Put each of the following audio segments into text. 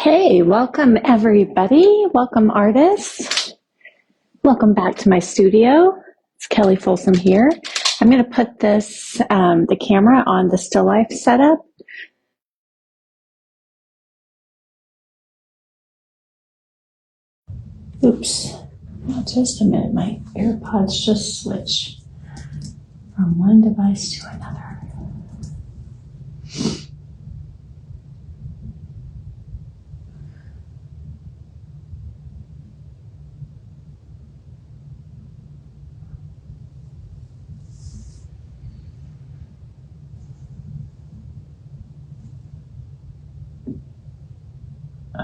Okay, welcome everybody. Welcome artists. Welcome back to my studio. It's Kelly Folsom here. I'm going to put this, the camera on the still life setup. Oops, just a minute. My AirPods just switched from one device to another.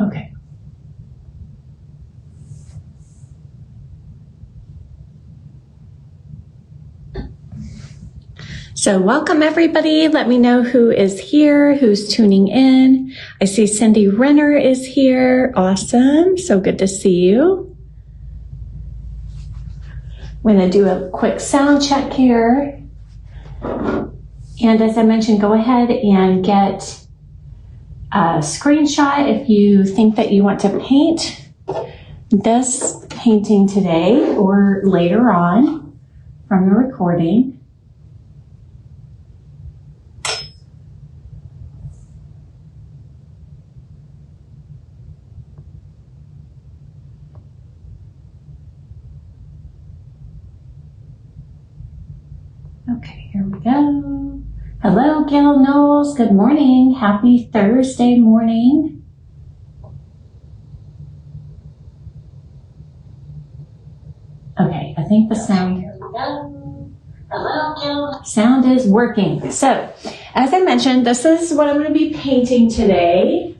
Okay. So welcome everybody. Let me know who is here, who's tuning in. I see Cindy Renner is here. Awesome. So good to see you. I'm going to do a quick sound check here. And as I mentioned, go ahead and get a screenshot if you think that you want to paint this painting today or later on from the recording. Okay, here we go. Hello, Gail Knowles. Good morning. Happy Thursday morning. Okay, I think the sound. Here we go. Hello, Gail. Sound is working. So, as I mentioned, this is what I'm going to be painting today.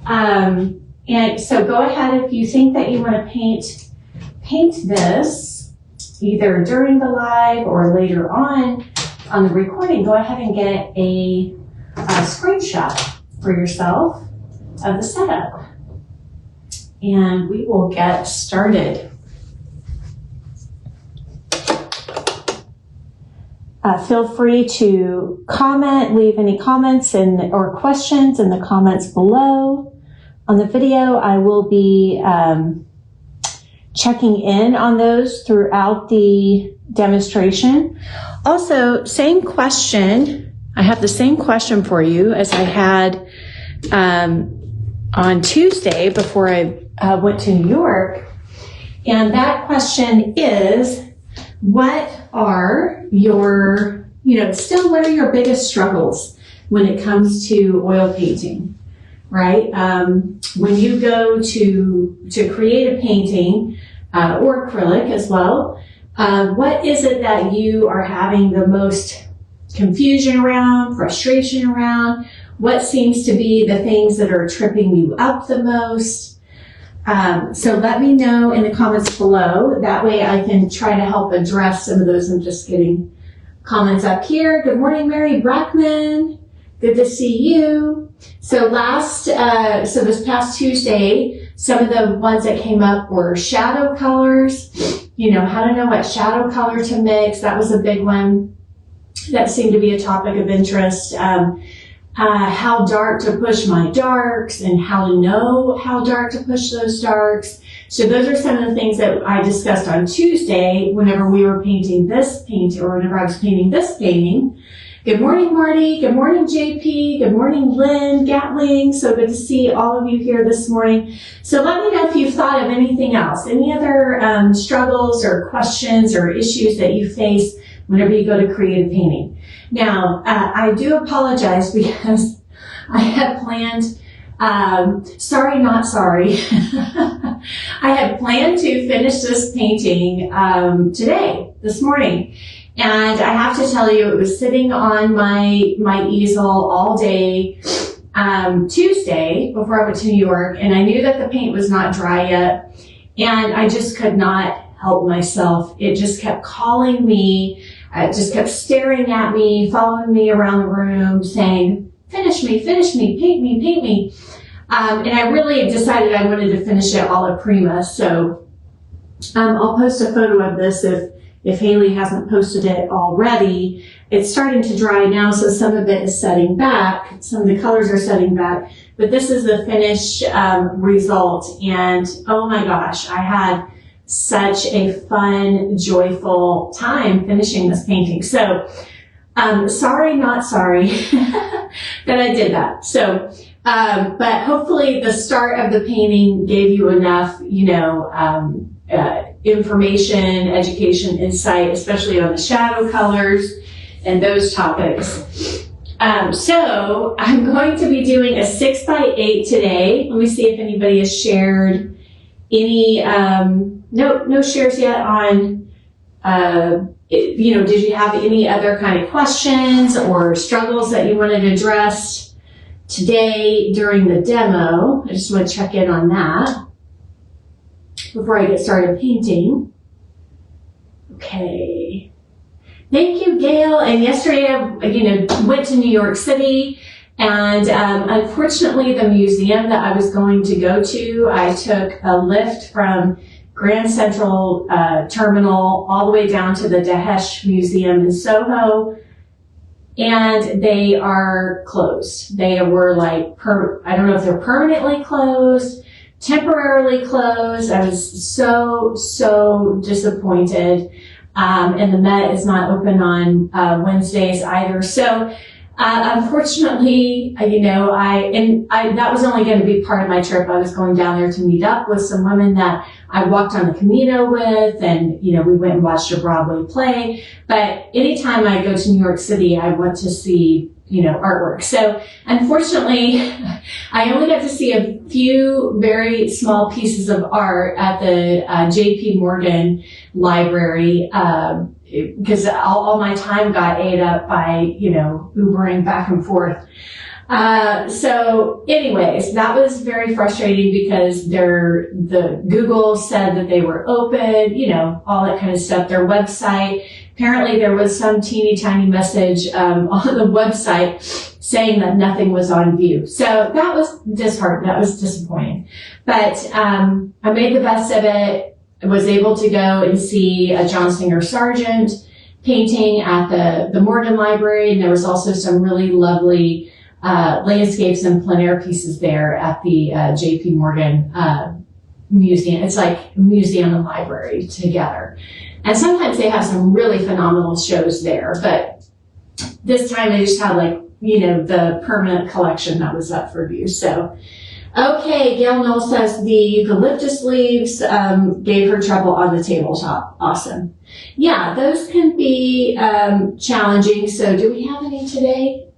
And so go ahead if you think that you want to paint this either during the live or later on the recording. Go ahead and get a screenshot for yourself of the setup. And we will get started. Feel free to comment, leave any comments or questions in the comments below. On the video, I will be checking in on those throughout the demonstration. Also, same question. I have the same question for you as I had on Tuesday before I went to New York. And that question is, what are your, what are your biggest struggles when it comes to oil painting, right? When you go to create a painting, or acrylic as well, what is it that you are having the most confusion around, frustration around? What seems to be the things that are tripping you up the most? So let me know in the comments below. That way I can try to help address some of those. I'm just getting comments up here. Good morning, Mary Brackman. Good to see you. So this past Tuesday, some of the ones that came up were shadow colors, how to know what shadow color to mix. That was a big one. That seemed to be a topic of interest. How dark to push my darks and how to know how dark to push those darks. So those are some of the things that I discussed on Tuesday whenever we were painting this painting, or whenever I was painting this painting. Good morning, Marty. Good morning, JP. Good morning, Lynn Gatling. So good to see all of you here this morning. So let me know if you've thought of anything else, any other struggles or questions or issues that you face whenever you go to create a painting. Now, I do apologize because I had planned, sorry, not sorry. I had planned to finish this painting this morning. And I have to tell you, it was sitting on my easel all day Tuesday before I went to New York, and I knew that the paint was not dry yet, and I just could not help myself. It just kept calling me, it just kept staring at me, following me around the room, saying, finish me, paint me. And I really decided I wanted to finish it alla prima, so I'll post a photo of this if Haley hasn't posted it already. It's starting to dry now, so some of it is setting back. Some of the colors are setting back. But this is the finished result. And oh my gosh, I had such a fun, joyful time finishing this painting. So, sorry, not sorry that I did that. So, but hopefully the start of the painting gave you enough, information, education, insight, especially on the shadow colors and those topics. So I'm going to be doing a 6x8 today. Let me see if anybody has shared any, no shares yet on, did you have any other kind of questions or struggles that you wanted addressed today during the demo? I just want to check in on that before I get started painting. Okay. Thank you, Gail. And yesterday I, went to New York City, and unfortunately the museum that I was going to go to, I took a lift from Grand Central Terminal all the way down to the Dahesh Museum in Soho, and they are closed. They were like, I don't know if they're permanently closed, temporarily closed. I was so disappointed. And the Met is not open on Wednesdays either. So unfortunately, that was only going to be part of my trip. I was going down there to meet up with some women that I walked on the Camino with, and we went and watched a Broadway play. But anytime I go to New York City, I want to see artwork. So unfortunately, I only got to see a few very small pieces of art at the JP Morgan library, because all my time got ate up by, Ubering back and forth. So anyways, that was very frustrating because the Google said that they were open, all that kind of stuff. Their website, apparently there was some teeny tiny message on the website saying that nothing was on view. So that was disheartening. That was disappointing. But I made the best of it. I was able to go and see a John Singer Sargent painting at the Morgan Library, and there was also some really lovely landscapes and plein air pieces there at the JP Morgan museum. It's like a museum and library together. And sometimes they have some really phenomenal shows there, but this time they just had the permanent collection that was up for view. So, okay, Gail Knoll says the eucalyptus leaves gave her trouble on the tabletop. Awesome. Yeah, those can be challenging. So do we have any today?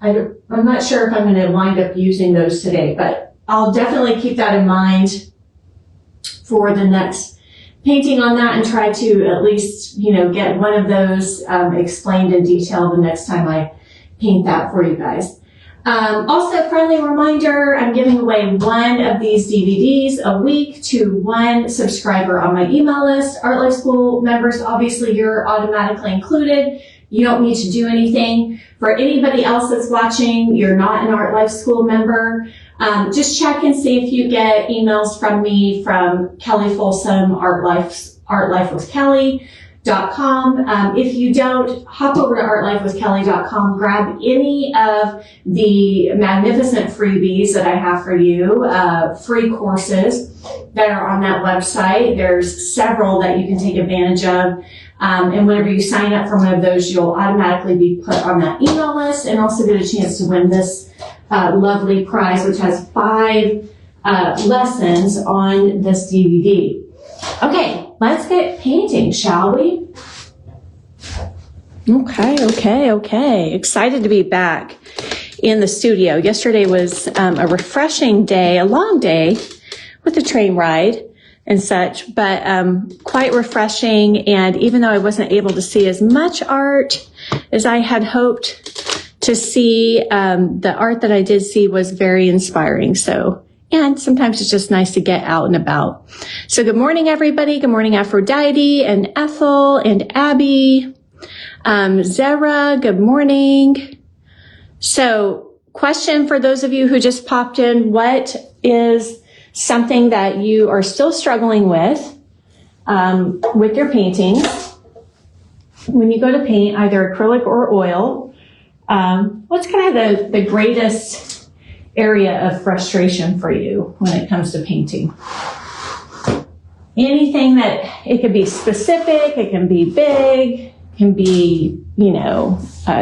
I'm not sure if I'm going to wind up using those today, but I'll definitely keep that in mind for the next painting on that and try to at least, get one of those explained in detail the next time I paint that for you guys. Also, friendly reminder, I'm giving away one of these DVDs a week to one subscriber on my email list. Art Life School members, obviously you're automatically included. You don't need to do anything. For anybody else that's watching, you're not an Art Life School member, just check and see if you get emails from me from Kelly Folsom, artlifewithkelly.com. If you don't, hop over to artlifewithkelly.com, grab any of the magnificent freebies that I have for you, free courses that are on that website. There's several that you can take advantage of. And whenever you sign up for one of those, you'll automatically be put on that email list and also get a chance to win this lovely prize, which has 5 lessons on this DVD. Okay, let's get painting, shall we? Okay. Excited to be back in the studio. Yesterday was a refreshing day, a long day with the train ride and such, but quite refreshing. And even though I wasn't able to see as much art as I had hoped to see, the art that I did see was very inspiring. So, and sometimes it's just nice to get out and about. So good morning, everybody. Good morning, Aphrodite and Ethel and Abby. Zara, good morning. So question for those of you who just popped in, what is something that you are still struggling with with your paintings, when you go to paint either acrylic or oil, what's kind of the greatest area of frustration for you when it comes to painting? Anything that, it could be specific, it can be big, it can be,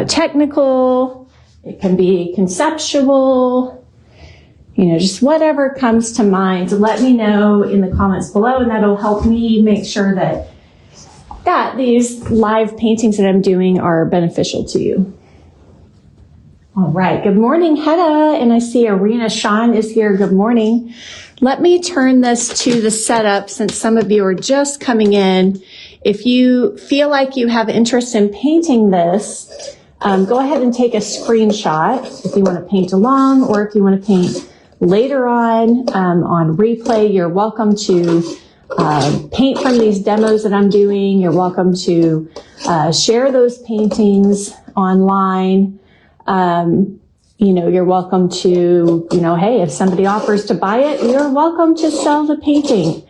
technical, it can be conceptual, just whatever comes to mind. Let me know in the comments below, and that'll help me make sure that these live paintings that I'm doing are beneficial to you. All right. Good morning, Hedda. And I see Arena Sean is here. Good morning. Let me turn this to the setup since some of you are just coming in. If you feel like you have interest in painting this, go ahead and take a screenshot if you want to paint along, or if you want to paint later on replay. You're welcome to paint from these demos that I'm doing. You're welcome to share those paintings online. You're welcome to, hey, if somebody offers to buy it, you're welcome to sell the painting,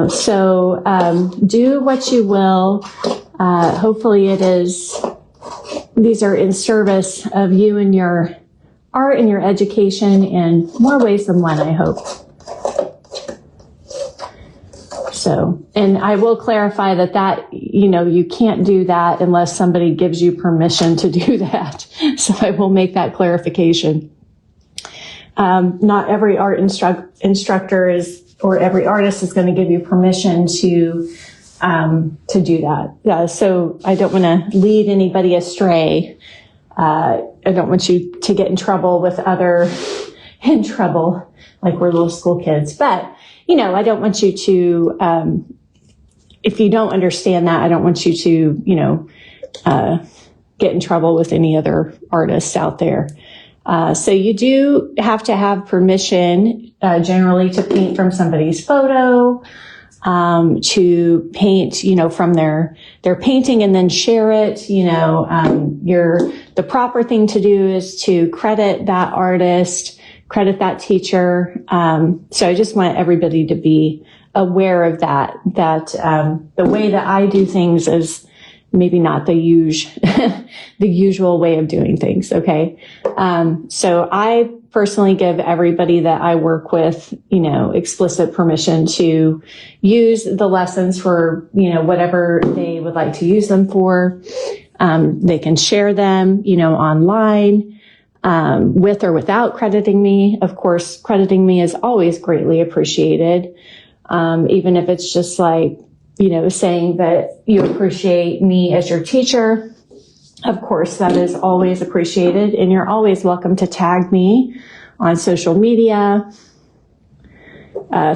so do what you will. Hopefully these are in service of you and your art and your education in more ways than one, I hope. So, and I will clarify that, you can't do that unless somebody gives you permission to do that. So I will make that clarification. Not every art instructor or every artist is going to give you permission to do that. So I don't want to lead anybody astray. I don't want you to get in trouble with like we're little school kids. But I don't want you to, if you don't understand that, I don't want you to, get in trouble with any other artists out there. So you do have to have permission, generally to paint from somebody's photo, to paint, from their painting and then share it. The proper thing to do is to credit that artist, credit that teacher. So I just want everybody to be aware of that the way that I do things is maybe not the usual way of doing things. Okay. So I personally give everybody that I work with, explicit permission to use the lessons for, whatever they would like to use them for. They can share them, online, with or without crediting me. Of course, crediting me is always greatly appreciated. Even if it's just like, saying that you appreciate me as your teacher. Of course, that is always appreciated, and you're always welcome to tag me on social media,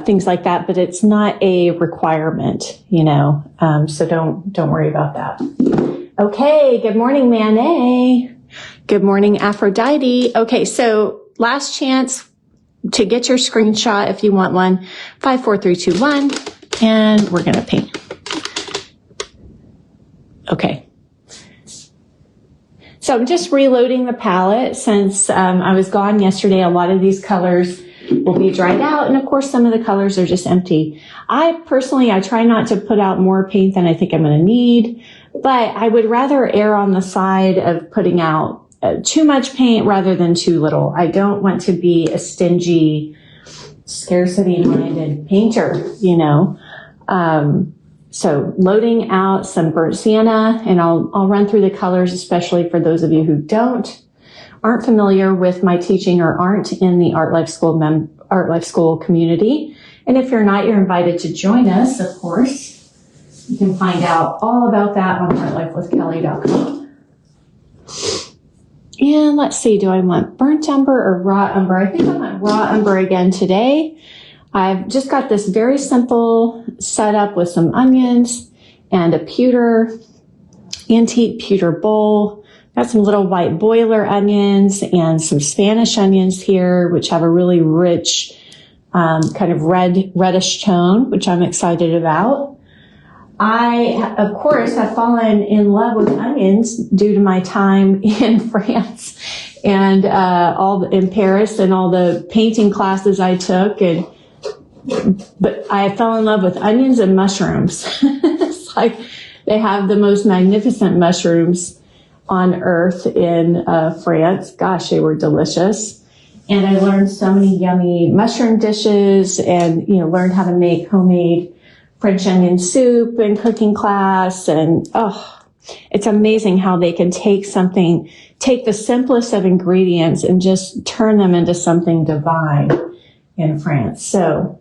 things like that, but it's not a requirement, so don't worry about that. Okay, good morning, Manet. Good morning, Aphrodite. Okay, so last chance to get your screenshot if you want one. 5, 4, 3, 2, 1, and we're going to paint. Okay. So I'm just reloading the palette since I was gone yesterday. A lot of these colors will be dried out, and of course some of the colors are just empty. I try not to put out more paint than I think I'm going to need, but I would rather err on the side of putting out too much paint rather than too little. I don't want to be a stingy, scarcity-minded painter, So loading out some burnt sienna, and I'll run through the colors, especially for those of you who aren't familiar with my teaching or aren't in the Art Life School community. And if you're not, you're invited to join us, of course. You can find out all about that on artlifewithkelly.com. And let's see, do I want burnt umber or raw umber? I think I want raw umber again today. I've just got this very simple setup with some onions and a pewter, antique pewter bowl. Got some little white boiler onions and some Spanish onions here, which have a really rich, kind of reddish tone, which I'm excited about. I, of course, have fallen in love with onions due to my time in France and in Paris and all the painting classes I took. And but I fell in love with onions and mushrooms. It's like they have the most magnificent mushrooms on earth in France. Gosh, they were delicious. And I learned so many yummy mushroom dishes and, learned how to make homemade French onion soup in cooking class. And, it's amazing how they can take the simplest of ingredients and just turn them into something divine in France. So,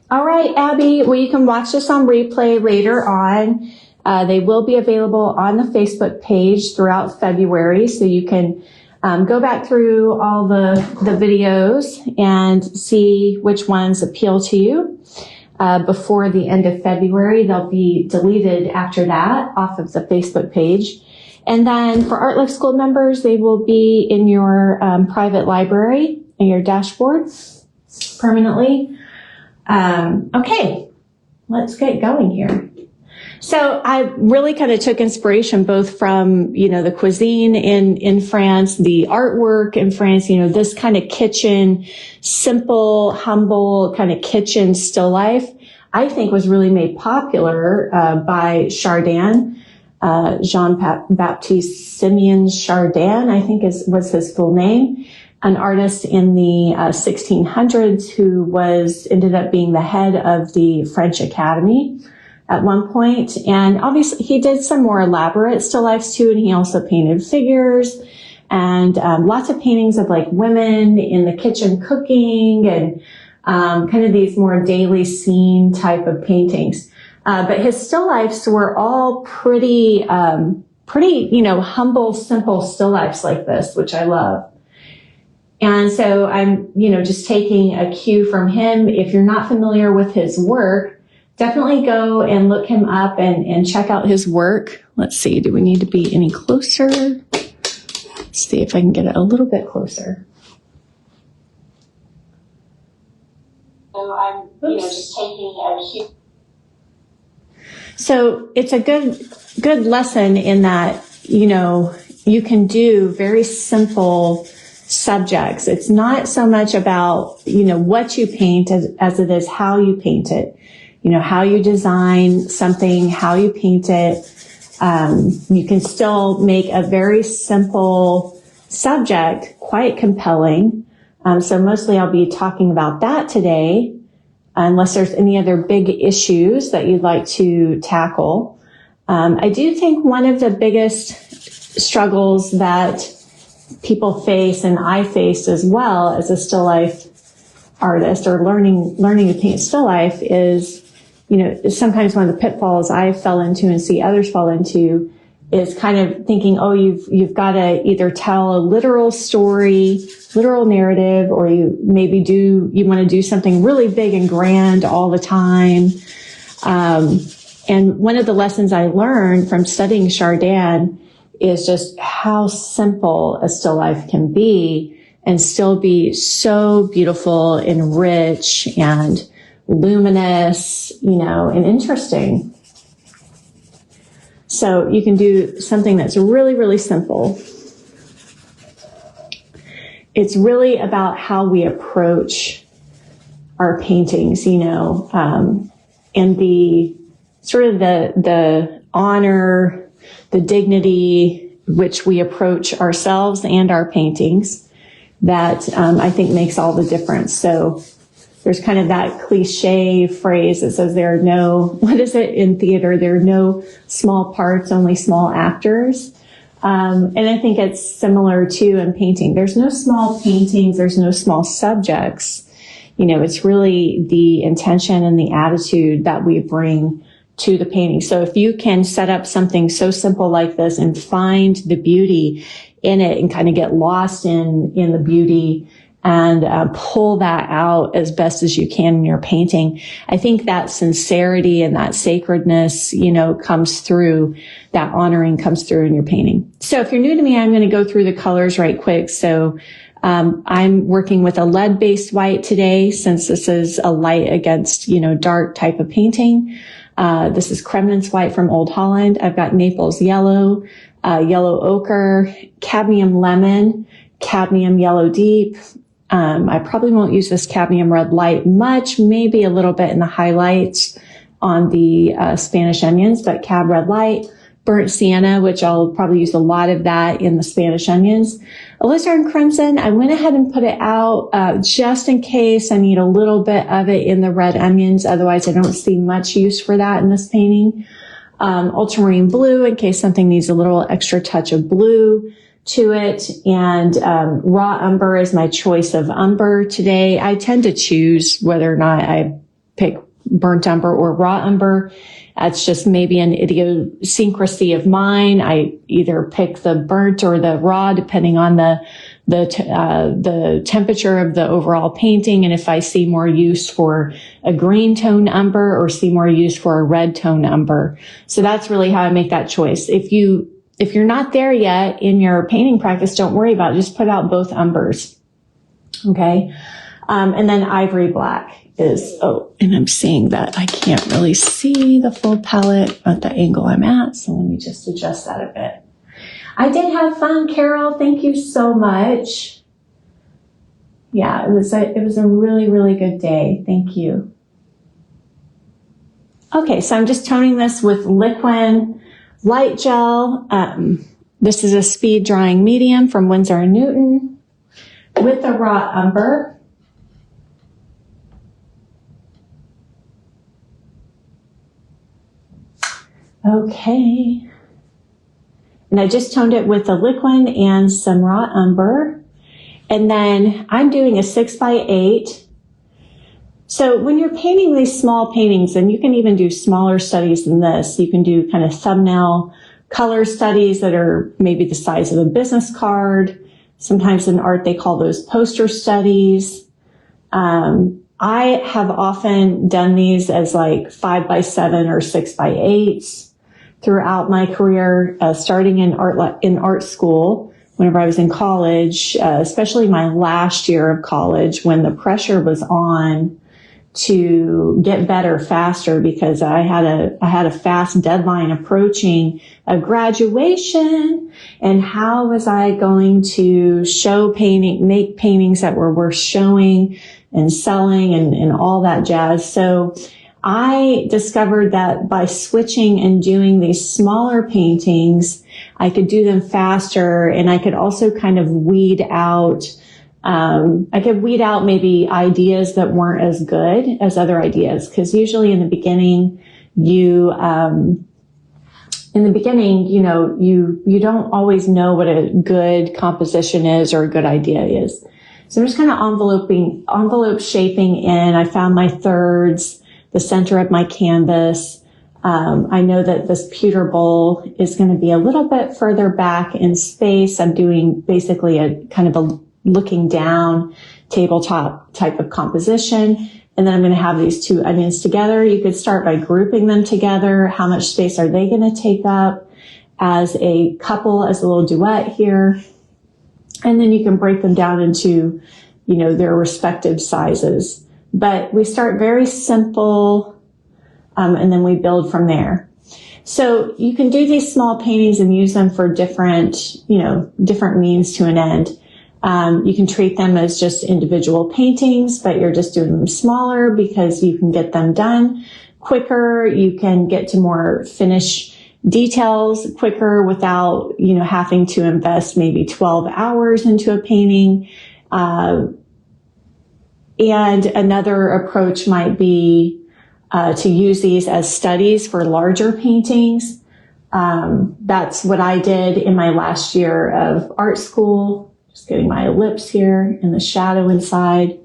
all right, Abby, well, you can watch this on replay later on. They will be available on the Facebook page throughout February, so you can go back through all the videos and see which ones appeal to you. Before the end of February, they'll be deleted after that off of the Facebook page. And then for Art Life School members, they will be in your private library in your dashboard permanently. Okay, let's get going here. So I really kind of took inspiration both from, the cuisine in France, the artwork in France, this kind of kitchen, simple, humble kind of kitchen still life, I think was really made popular by Chardin, Jean-Baptiste Simeon Chardin, I think was his full name, an artist in the 1600s who ended up being the head of the French Academy at one point. And obviously he did some more elaborate still lifes too. And he also painted figures and lots of paintings of like women in the kitchen cooking and kind of these more daily scene type of paintings. But his still lifes were all pretty, humble, simple still lifes like this, which I love. And so I'm, just taking a cue from him. If you're not familiar with his work, definitely go and look him up and check out his work. Let's see, do we need to be any closer? Let's see if I can get it a little bit closer. So I'm, just taking a cue. So it's a good lesson in that, you can do very simple subjects. It's not so much about, what you paint as it is how you paint it. How you design something, how you paint it. You can still make a very simple subject quite compelling. So mostly I'll be talking about that today, unless there's any other big issues that you'd like to tackle. I do think one of the biggest struggles that people face, and I faced as well as a still life artist or learning to paint still life, is sometimes one of the pitfalls I fell into and see others fall into is kind of thinking, you've got to either tell a literal story, literal narrative, or you want to do something really big and grand all the time. And one of the lessons I learned from studying Chardin is just how simple a still life can be and still be so beautiful and rich and luminous, and interesting. So you can do something that's really, really simple. It's really about how we approach our paintings, and the sort of the honor, the dignity which we approach ourselves and our paintings that I think makes all the difference. So there's kind of that cliche phrase that says there are no, what is it in theater? There are no small parts, only small actors. And I think it's similar too in painting. There's no small paintings. There's no small subjects. It's really the intention and the attitude that we bring to the painting. So if you can set up something so simple like this and find the beauty in it and kind of get lost in the beauty and pull that out as best as you can in your painting, I think that sincerity and that sacredness, comes through, that honoring comes through in your painting. So if you're new to me, I'm going to go through the colors right quick. So I'm working with a lead-based white today, since this is a light against, dark type of painting. This is Kremnitz white from Old Holland. I've got Naples yellow, yellow ochre, cadmium lemon, cadmium yellow deep, I probably won't use this cadmium red light much, maybe a little bit in the highlights on the Spanish onions, but cab red light, burnt sienna, which I'll probably use a lot of that in the Spanish onions. Alizarin crimson, I went ahead and put it out just in case I need a little bit of it in the red onions. Otherwise, I don't see much use for that in this painting. Ultramarine blue, in case something needs a little extra touch of blue to it. And raw umber is my choice of umber today. I tend to choose whether or not I pick burnt umber or raw umber. That's just maybe an idiosyncrasy of mine. I either pick the burnt or the raw, depending on the temperature of the overall painting, and if I see more use for a green tone umber or see more use for a red tone umber. So that's really how I make that choice. If you're not there yet in your painting practice, don't worry about it. Just put out both umbers. Okay. And then ivory black is, and I'm seeing that I can't really see the full palette at the angle I'm at. So let me just adjust that a bit. I did have fun, Carol. Thank you so much. Yeah, it was a really, really good day. Thank you. Okay, so I'm just toning this with Liquin Light Gel. This is a speed drying medium from Winsor & Newton with the raw umber. Okay. And I just toned it with the Liquin and some raw umber. And then I'm doing a 6x8. So when you're painting these small paintings, and you can even do smaller studies than this, you can do kind of thumbnail color studies that are maybe the size of a business card. Sometimes in art, they call those poster studies. I have often done these as like 5x7 or 6x8s throughout my career, starting in art school, whenever I was in college, especially my last year of college, when the pressure was on to get better faster, because I had a fast deadline approaching a graduation, and how was I going to make paintings that were worth showing and selling and all that jazz. So I discovered that by switching and doing these smaller paintings, I could do them faster, and I could also kind of weed out maybe ideas that weren't as good as other ideas. Because usually in the beginning, you don't always know what a good composition is or a good idea is. So I'm just kind of envelope shaping in. I found my thirds, the center of my canvas. I know that this pewter bowl is going to be a little bit further back in space. I'm doing basically a kind of a looking down tabletop type of composition. And then I'm going to have these two onions together. You could start by grouping them together. How much space are they going to take up as a couple, as a little duet here? And then you can break them down into, their respective sizes. But we start very simple, and then we build from there. So you can do these small paintings and use them for different means to an end. You can treat them as just individual paintings, but you're just doing them smaller because you can get them done quicker. You can get to more finished details quicker without, having to invest maybe 12 hours into a painting. And another approach might be to use these as studies for larger paintings. That's what I did in my last year of art school. Just getting my ellipse here and the shadow inside.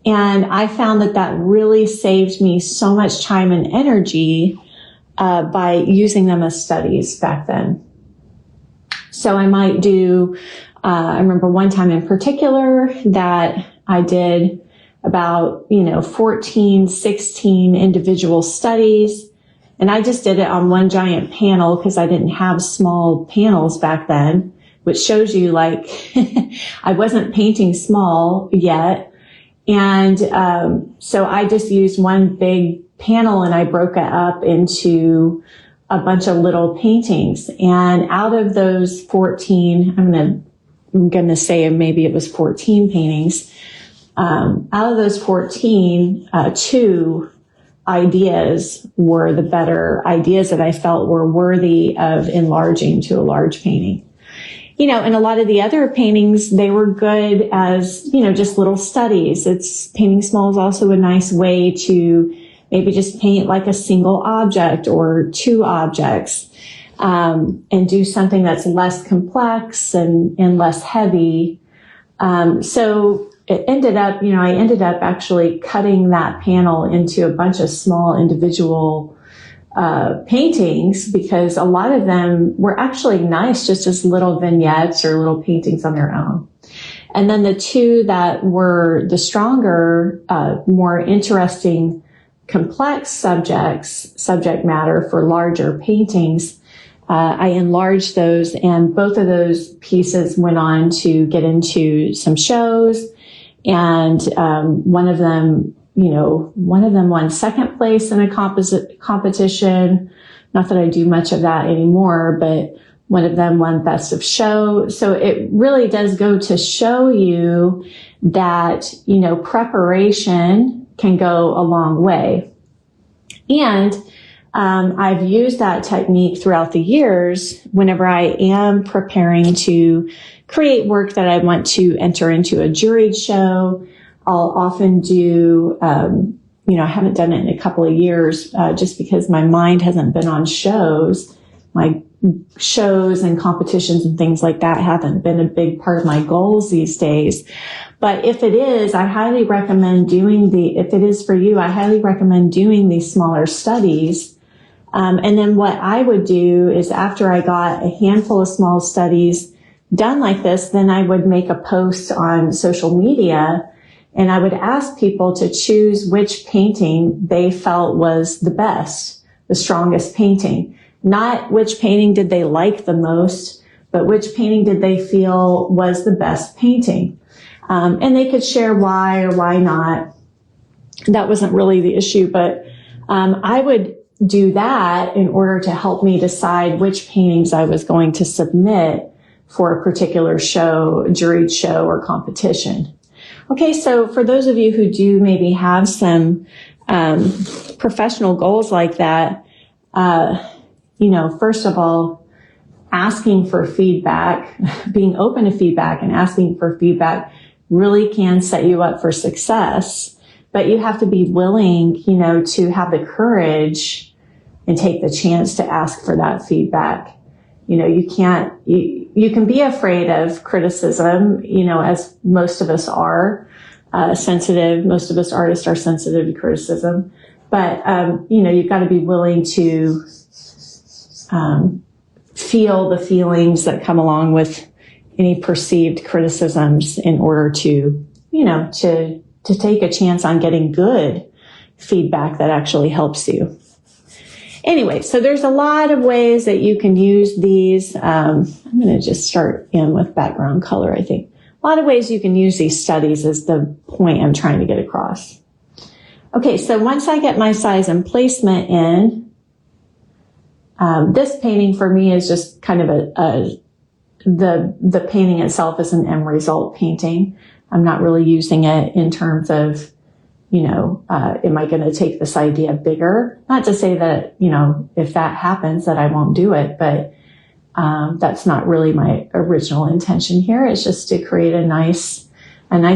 And I found that really saved me so much time and energy by using them as studies back then. So I might do, I remember one time in particular that I did about, 14, 16 individual studies. And I just did it on one giant panel because I didn't have small panels back then, which shows you I wasn't painting small yet. And so I just used one big panel and I broke it up into a bunch of little paintings. And out of those 14, I'm going to I'm going to say maybe it was 14 paintings. Out of those 14, 2 ideas were the better ideas that I felt were worthy of enlarging to a large painting. And a lot of the other paintings, they were good as, just little studies. Painting small is also a nice way to maybe just paint like a single object or 2 objects, and do something that's less complex and less heavy. So it ended up, I ended up actually cutting that panel into a bunch of small individual paintings, because a lot of them were actually nice just as little vignettes or little paintings on their own. And then the 2 that were the stronger, more interesting, complex subject matter for larger paintings, I enlarged those, and both of those pieces went on to get into some shows. And one of them won second place in a competition. Not that I do much of that anymore, but one of them won best of show. So it really does go to show you that, preparation can go a long way. And I've used that technique throughout the years whenever I am preparing to create work that I want to enter into a juried show. I'll often do, I haven't done it in a couple of years, just because my mind hasn't been on shows. My shows and competitions and things like that haven't been a big part of my goals these days. But if it is, I highly recommend if it is for you, I highly recommend doing these smaller studies. And then what I would do is, after I got a handful of small studies done like this, then I would make a post on social media, and I would ask people to choose which painting they felt was the best, the strongest painting. Not which painting did they like the most, but which painting did they feel was the best painting. And they could share why or why not. That wasn't really the issue, but I would do that in order to help me decide which paintings I was going to submit for a particular show, juried show, or competition. Okay, so for those of you who do maybe have some professional goals like that, first of all, asking for feedback, being open to feedback and asking for feedback really can set you up for success. But you have to be willing, to have the courage and take the chance to ask for that feedback. You can be afraid of criticism, as most of us are, sensitive. Most of us artists are sensitive to criticism, but, you've got to be willing to, feel the feelings that come along with any perceived criticisms in order to, to take a chance on getting good feedback that actually helps you. Anyway, so there's a lot of ways that you can use these. I'm going to just start in with background color, I think. A lot of ways you can use these studies is the point I'm trying to get across. Okay, so once I get my size and placement in, this painting for me is just kind of the painting itself is an end result painting. I'm not really using it in terms of, am I going to take this idea bigger? Not to say that, if that happens that I won't do it, but that's not really my original intention here. It's just to create a nice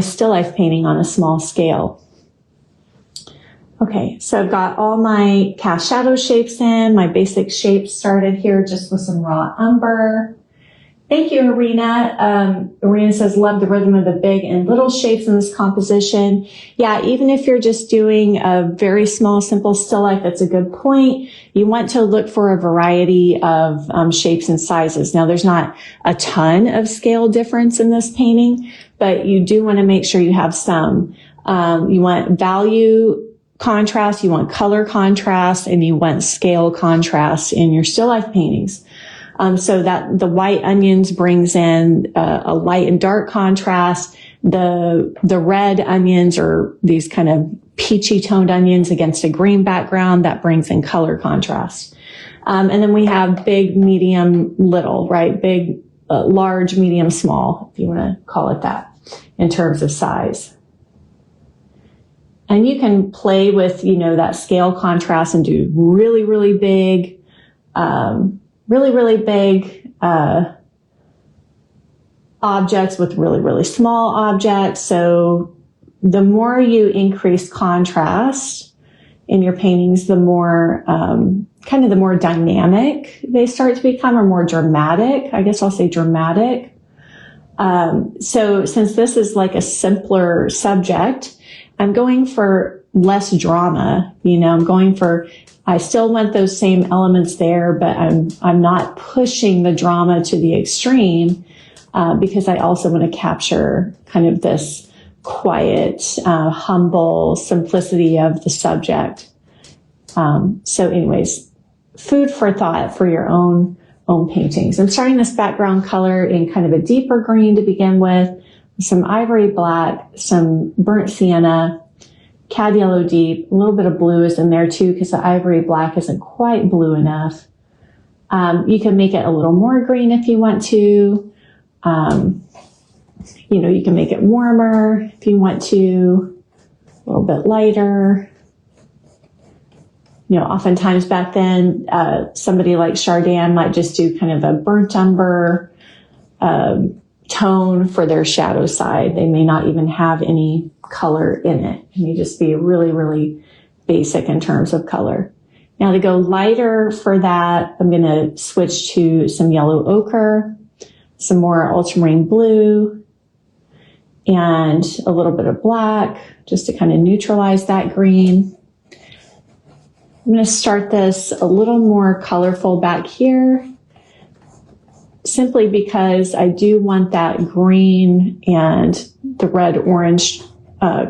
still life painting on a small scale. Okay, so I've got all my cast shadow shapes in, my basic shapes started here just with some raw umber. Thank you, Arena. Arena says, love the rhythm of the big and little shapes in this composition. Yeah, even if you're just doing a very small, simple still life, that's a good point. You want to look for a variety of shapes and sizes. Now, there's not a ton of scale difference in this painting, but you do want to make sure you have some. You want value contrast, you want color contrast, and you want scale contrast in your still life paintings. So that the white onions brings in a light and dark contrast. The red onions are these kind of peachy toned onions against a green background that brings in color contrast. And then we have big, medium, little, right? Big large, medium, small, if you want to call it that, in terms of size. And you can play with, that scale contrast and do really, really big, objects with really, really small objects. So the more you increase contrast in your paintings, the more, the more dynamic they start to become, or more dramatic. I guess I'll say dramatic. So since this is like a simpler subject, I'm going for less drama. I still want those same elements there, but I'm not pushing the drama to the extreme, because I also want to capture kind of this quiet, humble simplicity of the subject. So anyways, food for thought for your own paintings. I'm starting this background color in kind of a deeper green to begin with, some ivory black, some burnt sienna, cad yellow deep, a little bit of blue is in there too, because the ivory black isn't quite blue enough. You can make it a little more green if you want to. You can make it warmer if you want to, a little bit lighter. Oftentimes back then, somebody like Chardin might just do kind of a burnt umber tone for their shadow side. They may not even have any color in it. It may just be really, really basic in terms of color. Now to go lighter for that, I'm going to switch to some yellow ochre, some more ultramarine blue, and a little bit of black just to kind of neutralize that green. I'm going to start this a little more colorful back here, simply because I do want that green and the red-orange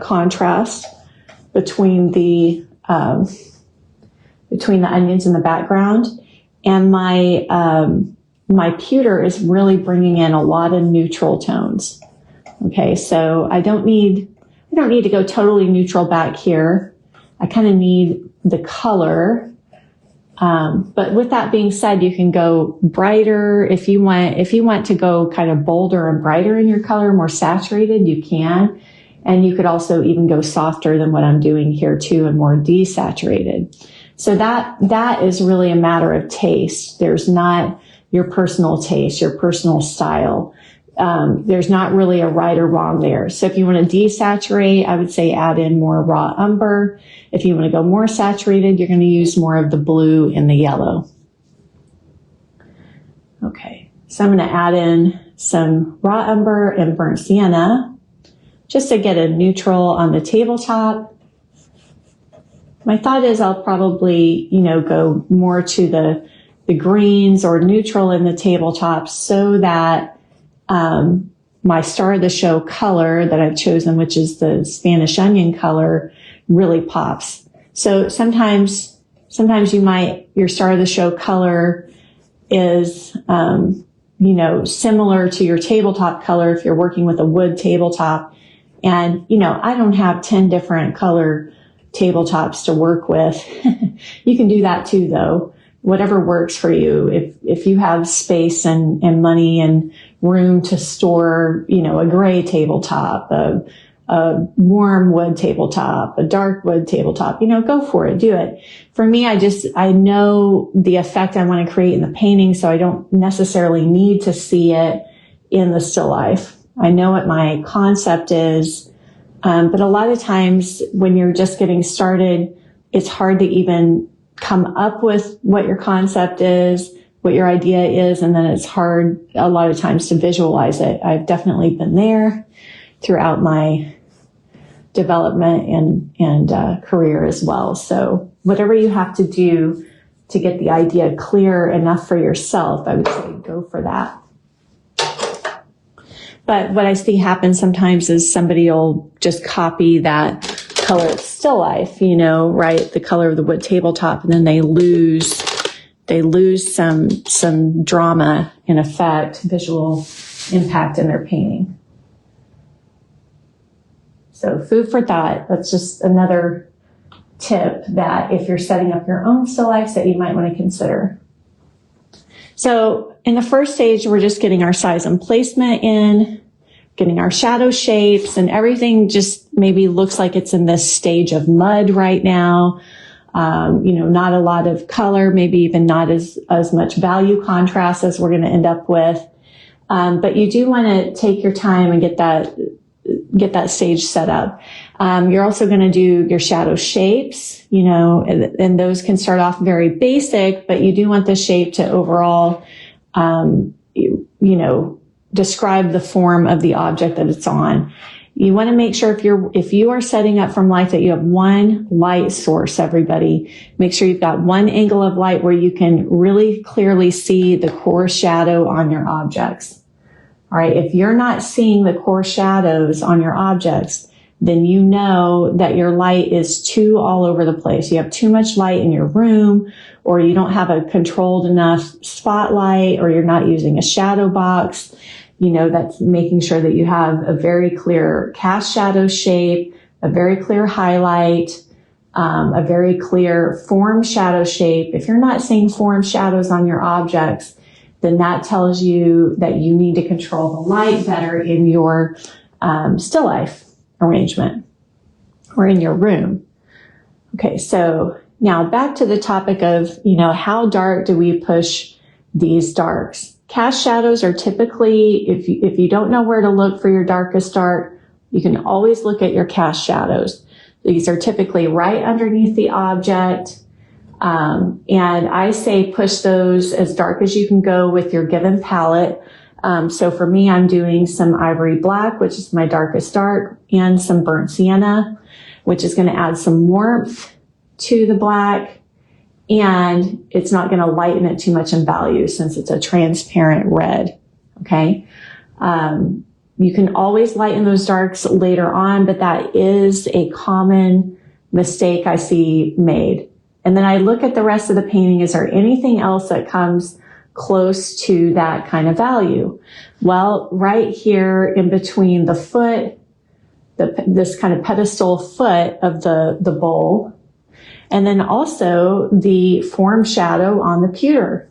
contrast between the onions in the background. And my pewter is really bringing in a lot of neutral tones. Okay, so I don't need to go totally neutral back here. I kind of need the color. But with that being said, you can go brighter if you want to go kind of bolder and brighter in your color, more saturated, you can. And you could also even go softer than what I'm doing here too, and more desaturated. So that is really a matter of taste. There's not your personal taste, your personal style. There's not really a right or wrong there. So if you want to desaturate, I would say add in more raw umber. If you want to go more saturated, you're going to use more of the blue and the yellow. Okay, so I'm going to add in some raw umber and burnt sienna just to get a neutral on the tabletop. My thought is I'll probably, go more to the greens or neutral in the tabletop so that my star of the show color that I've chosen, which is the Spanish onion color, really pops. So sometimes your star of the show color is, similar to your tabletop color if you're working with a wood tabletop. And, I don't have 10 different color tabletops to work with. You can do that too, though. Whatever works for you. If you have space and money and room to store, a gray tabletop, a warm wood tabletop, a dark wood tabletop, go for it, do it. For me, I know the effect I want to create in the painting, so I don't necessarily need to see it in the still life. I know what my concept is, but a lot of times when you're just getting started, it's hard to even come up with what your concept is, what your idea is, and then it's hard a lot of times to visualize it. I've definitely been there throughout my development and career as well. So whatever you have to do to get the idea clear enough for yourself, I would say go for that. But what I see happen sometimes is somebody will just copy that color of still life, right? The color of the wood tabletop, and then they lose some drama and effect, visual impact in their painting. So food for thought. That's just another tip that if you're setting up your own still lifes that you might want to consider. So in the first stage, we're just getting our size and placement in, getting our shadow shapes, and everything just maybe looks like it's in this stage of mud right now. Not a lot of color, maybe even not as much value contrast as we're going to end up with. But you do want to take your time and get that stage set up. You're also going to do your shadow shapes, and those can start off very basic, but you do want the shape to overall, describe the form of the object that it's on. You want to make sure if you are setting up from light that you have one light source, everybody. Make sure you've got one angle of light where you can really clearly see the core shadow on your objects. All right. If you're not seeing the core shadows on your objects, then you know that your light is too all over the place. You have too much light in your room, or you don't have a controlled enough spotlight, or you're not using a shadow box. That's making sure that you have a very clear cast shadow shape, a very clear highlight, a very clear form shadow shape. If you're not seeing form shadows on your objects, then that tells you that you need to control the light better in your still life arrangement or in your room. Okay, so now back to the topic of, how dark do we push these darks? Cast shadows are typically, if you don't know where to look for your darkest dark, you can always look at your cast shadows. These are typically right underneath the object. And I say push those as dark as you can go with your given palette. So for me, I'm doing some ivory black, which is my darkest dark, and some burnt sienna, which is going to add some warmth to the black. And it's not going to lighten it too much in value since it's a transparent red. Okay. You can always lighten those darks later on, but that is a common mistake I see made. And then I look at the rest of the painting. Is there anything else that comes close to that kind of value? Well, right here in between the foot, this kind of pedestal foot of the bowl, and then also the form shadow on the pewter.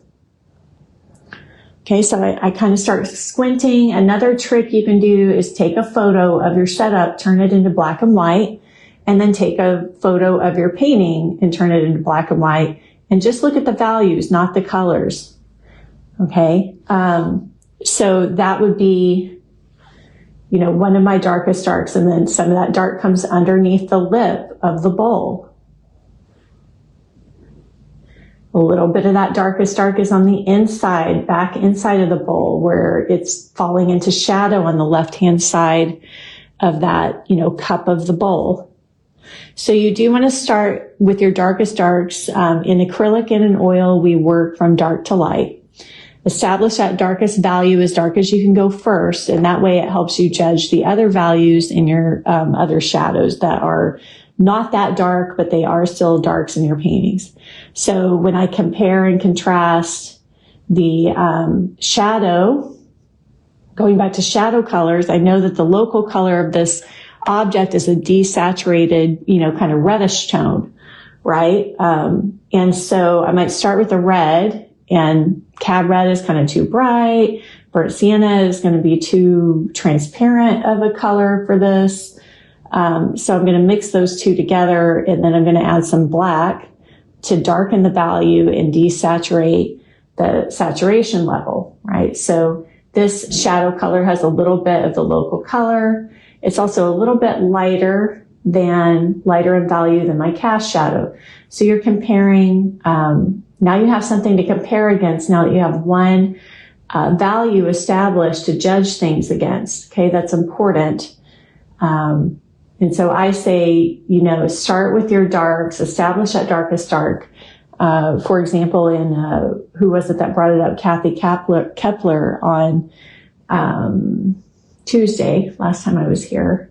Okay, so I kind of start squinting. Another trick you can do is take a photo of your setup, turn it into black and white, and then take a photo of your painting and turn it into black and white, and just look at the values, not the colors. Okay, so that would be, one of my darkest darks, and then some of that dark comes underneath the lip of the bowl. A little bit of that darkest dark is on the inside, back inside of the bowl, where it's falling into shadow on the left-hand side of that, cup of the bowl. So you do want to start with your darkest darks. In acrylic and in oil, we work from dark to light. Establish that darkest value as dark as you can go first, and that way it helps you judge the other values in your other shadows that are not that dark, but they are still darks in your paintings. So when I compare and contrast the shadow, going back to shadow colors, I know that the local color of this object is a desaturated, kind of reddish tone, right? And so I might start with a red, and cab red is kind of too bright. Burnt sienna is going to be too transparent of a color for this. So I'm going to mix those two together, and then I'm going to add some black to darken the value and desaturate the saturation level, right? So this shadow color has a little bit of the local color. It's also a little bit lighter in value than my cast shadow. So you're comparing, now you have something to compare against now that you have one value established to judge things against. Okay, that's important. And so I say, start with your darks, establish that darkest dark. For example, in, who was it that brought it up? Kathy Kepler on, Tuesday, last time I was here,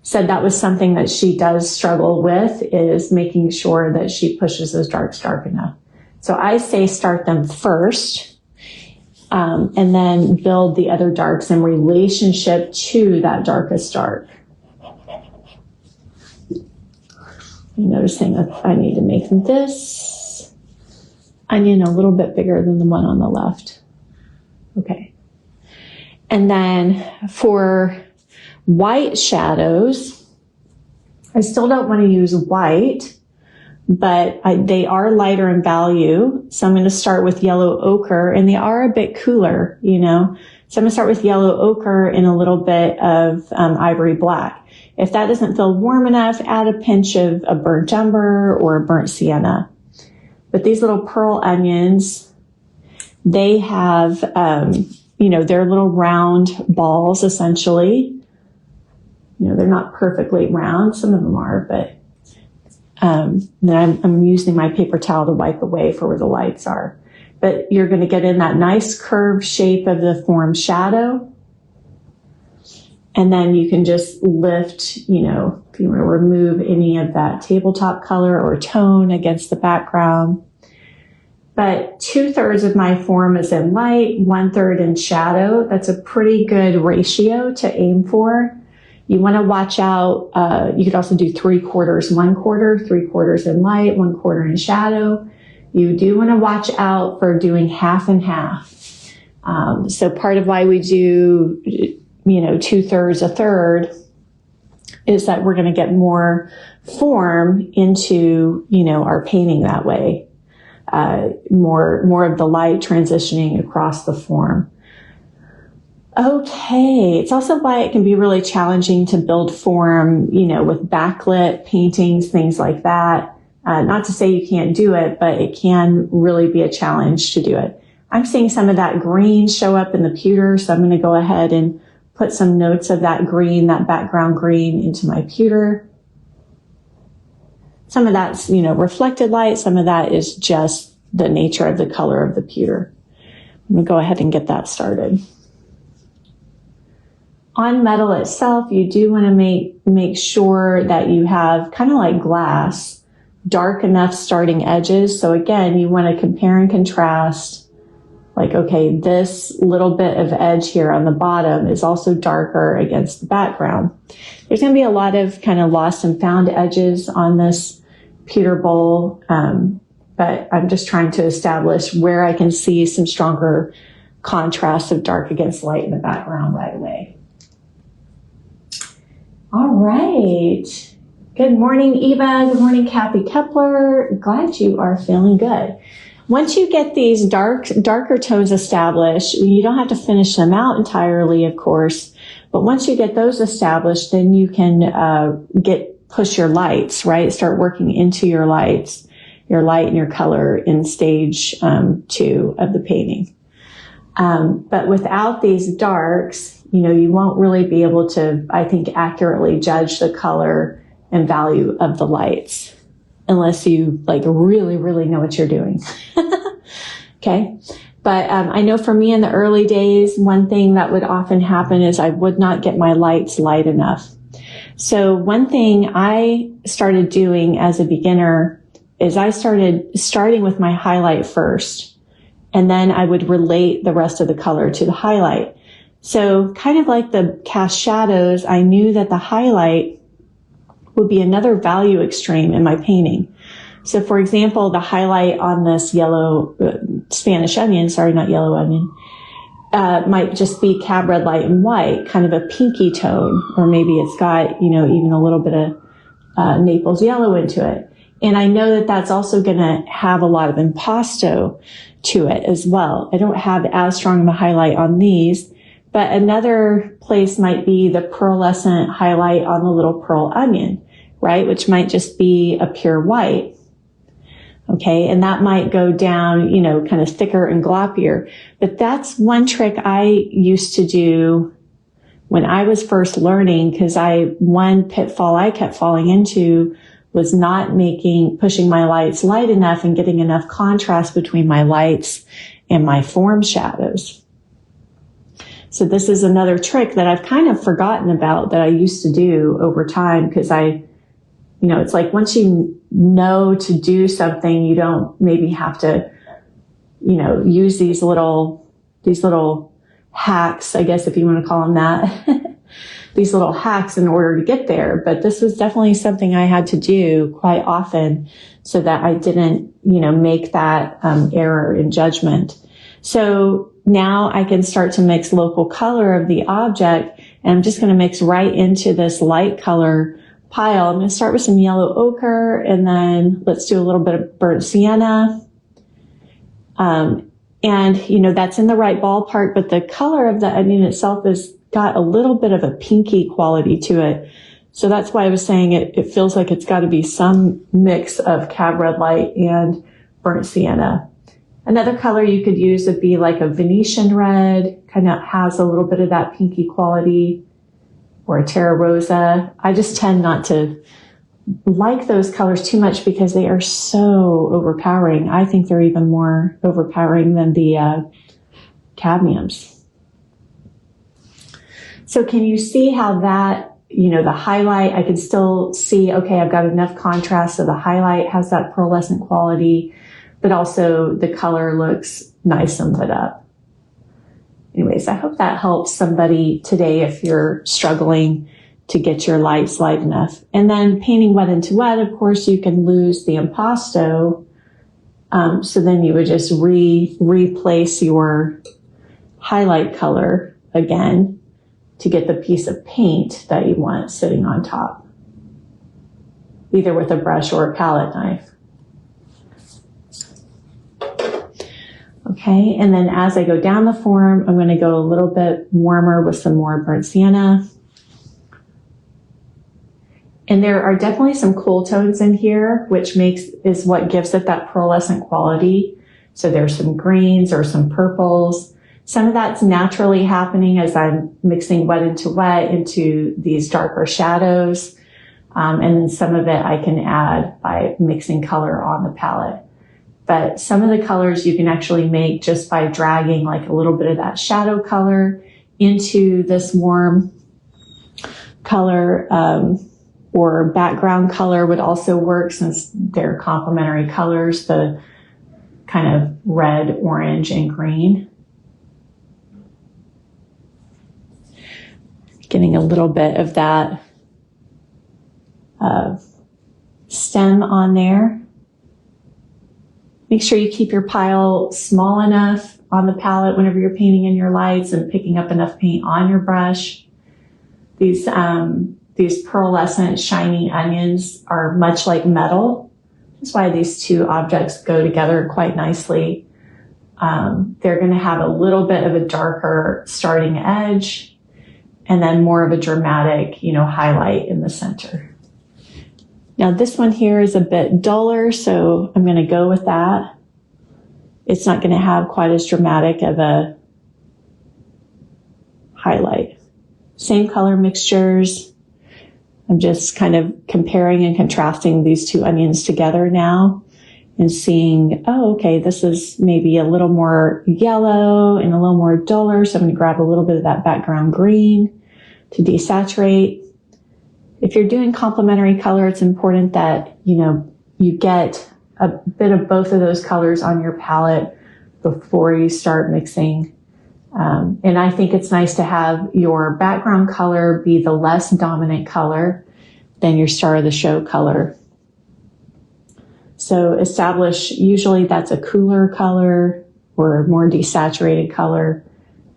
said that was something that she does struggle with, is making sure that she pushes those darks dark enough. So I say start them first, and then build the other darks in relationship to that darkest dark. You're noticing that I need to make this onion a little bit bigger than the one on the left. Okay. And then for white shadows, I still don't want to use white, but they are lighter in value. So I'm going to start with yellow ochre, and they are a bit cooler, So I'm going to start with yellow ochre and a little bit of ivory black. If that doesn't feel warm enough, add a pinch of a burnt umber or a burnt sienna. But these little pearl onions, they have, they're little round balls, essentially. They're not perfectly round. Some of them are, but then I'm using my paper towel to wipe away for where the lights are. But you're going to get in that nice curved shape of the form shadow. And then you can just lift, if you want to remove any of that tabletop color or tone against the background. But 2/3 of my form is in light, 1/3 in shadow. That's a pretty good ratio to aim for. You want to watch out. You could also do 3/4, 1/4, 3/4 in light, 1/4 in shadow. You do want to watch out for doing half and half. So part of why we do, 2/3, 1/3 is that we're going to get more form into, our painting that way. More of the light transitioning across the form. Okay. It's also why it can be really challenging to build form, with backlit paintings, things like that. Not to say you can't do it, but it can really be a challenge to do it. I'm seeing some of that green show up in the pewter, so I'm going to go ahead and put some notes of that green, that background green, into my pewter. Some of that's, reflected light. Some of that is just the nature of the color of the pewter. I'm going to go ahead and get that started. On metal itself, you do want to make sure that you have, kind of like glass, dark enough starting edges. So again, you want to compare and contrast. Like, okay, this little bit of edge here on the bottom is also darker against the background. There's going to be a lot of kind of lost and found edges on this pewter bowl, but I'm just trying to establish where I can see some stronger contrast of dark against light in the background right away. All right. Good morning, Eva. Good morning, Kathy Kepler. Glad you are feeling good. Once you get these darker tones established, you don't have to finish them out entirely, of course, but once you get those established, then you can push your lights, right? Start working into your lights, your light and your color in stage 2 of the painting. But without these darks, you won't really be able to, I think, accurately judge the color and value of the lights unless you really, really know what you're doing. Okay. But I know for me in the early days, one thing that would often happen is I would not get my lights light enough. So one thing I started doing as a beginner is I starting with my highlight first, and then I would relate the rest of the color to the highlight. So kind of like the cast shadows, I knew that the highlight would be another value extreme in my painting. So for example, the highlight on this yellow Spanish onion, not yellow onion, might just be cab red light and white, kind of a pinky tone, or maybe it's got, even a little bit of Naples yellow into it. And I know that that's also going to have a lot of impasto to it as well. I don't have as strong of a highlight on these, but another place might be the pearlescent highlight on the little pearl onion, right? Which might just be a pure white. Okay. And that might go down, kind of thicker and gloppier. But that's one trick I used to do when I was first learning, because one pitfall I kept falling into was not pushing my lights light enough and getting enough contrast between my lights and my form shadows. So this is another trick that I've kind of forgotten about that I used to do over time, because it's like once you know to do something, you don't maybe have to, use these little hacks, I guess, if you want to call them that, these little hacks in order to get there. But this was definitely something I had to do quite often so that I didn't, make that error in judgment. So now I can start to mix local color of the object, and I'm just going to mix right into this light color pile. I'm going to start with some yellow ochre, and then let's do a little bit of burnt sienna. And, you know, that's in the right ballpark, but the color of the onion itself has got a little bit of a pinky quality to it. So that's why I was saying it feels like it's got to be some mix of cab red light and burnt sienna. Another color you could use would be like a Venetian red, kind of has a little bit of that pinky quality, or a Terra Rosa. I just tend not to like those colors too much because they are so overpowering. I think they're even more overpowering than the cadmiums. So can you see how that, you know, the highlight, I can still see, okay, I've got enough contrast so the highlight has that pearlescent quality, but also the color looks nice and lit up. Anyways, I hope that helps somebody today if you're struggling to get your lights light enough. And then painting wet into wet, of course, you can lose the impasto. So then you would just replace your highlight color again to get the piece of paint that you want sitting on top, either with a brush or a palette knife. Okay, and then as I go down the form, I'm going to go a little bit warmer with some more burnt sienna. And there are definitely some cool tones in here, which is what gives it that pearlescent quality. So there's some greens or some purples. Some of that's naturally happening as I'm mixing wet into these darker shadows. And then some of it I can add by mixing color on the palette. But some of the colors you can actually make just by dragging like a little bit of that shadow color into this warm color, or background color would also work since they're complementary colors, the kind of red, orange, and green. Getting a little bit of that stem on there. Make sure you keep your pile small enough on the palette whenever you're painting in your lights and picking up enough paint on your brush. These pearlescent, shiny onions are much like metal. That's why these two objects go together quite nicely. They're going to have a little bit of a darker starting edge and then more of a dramatic, you know, highlight in the center. Now this one here is a bit duller, so I'm going to go with that. It's not going to have quite as dramatic of a highlight. Same color mixtures. I'm just kind of comparing and contrasting these two onions together now and seeing, oh, okay, this is maybe a little more yellow and a little more duller. So I'm going to grab a little bit of that background green to desaturate. If you're doing complementary color, it's important that, you know, you get a bit of both of those colors on your palette before you start mixing. And I think it's nice to have your background color be the less dominant color than your star of the show color. So establish, usually that's a cooler color or more desaturated color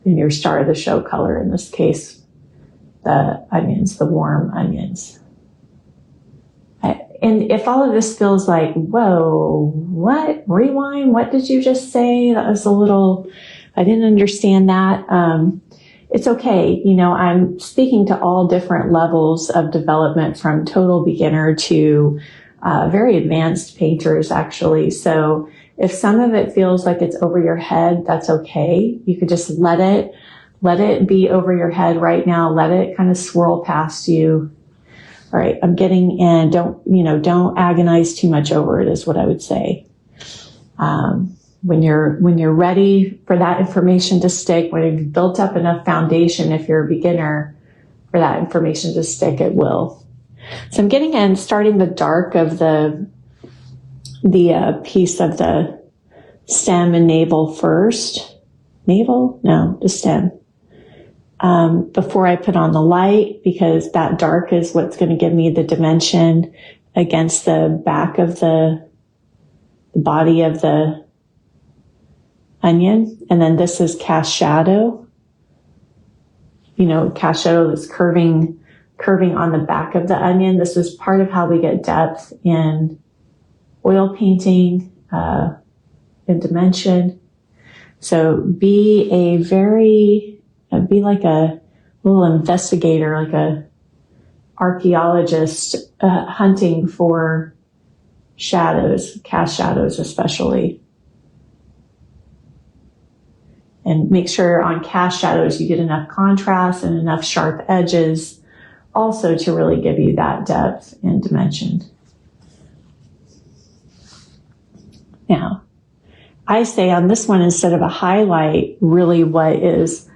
than your star of the show color. In this case, the onions, the warm onions. And if all of this feels like, whoa, what? Rewind? What did you just say? That was a little, I didn't understand that. It's okay. You know, I'm speaking to all different levels of development from total beginner to very advanced painters, actually. So if some of it feels like it's over your head, that's okay. You could just let it be over your head right now. Let it kind of swirl past you. All right, I'm getting in. Don't agonize too much over it is what I would say. When you're ready for that information to stick, when you've built up enough foundation, if you're a beginner, for that information to stick, it will. So I'm getting in, starting the dark of the piece of the stem and navel first. Navel? No, the stem. Before I put on the light, because that dark is what's going to give me the dimension against the back of the body of the onion. And then this is cast shadow. You know, cast shadow is curving on the back of the onion. This is part of how we get depth in oil painting, in dimension. So be like a little investigator, like a archaeologist, hunting for shadows, cast shadows especially. And make sure on cast shadows you get enough contrast and enough sharp edges also to really give you that depth and dimension. Now, I say on this one, instead of a highlight, really what is,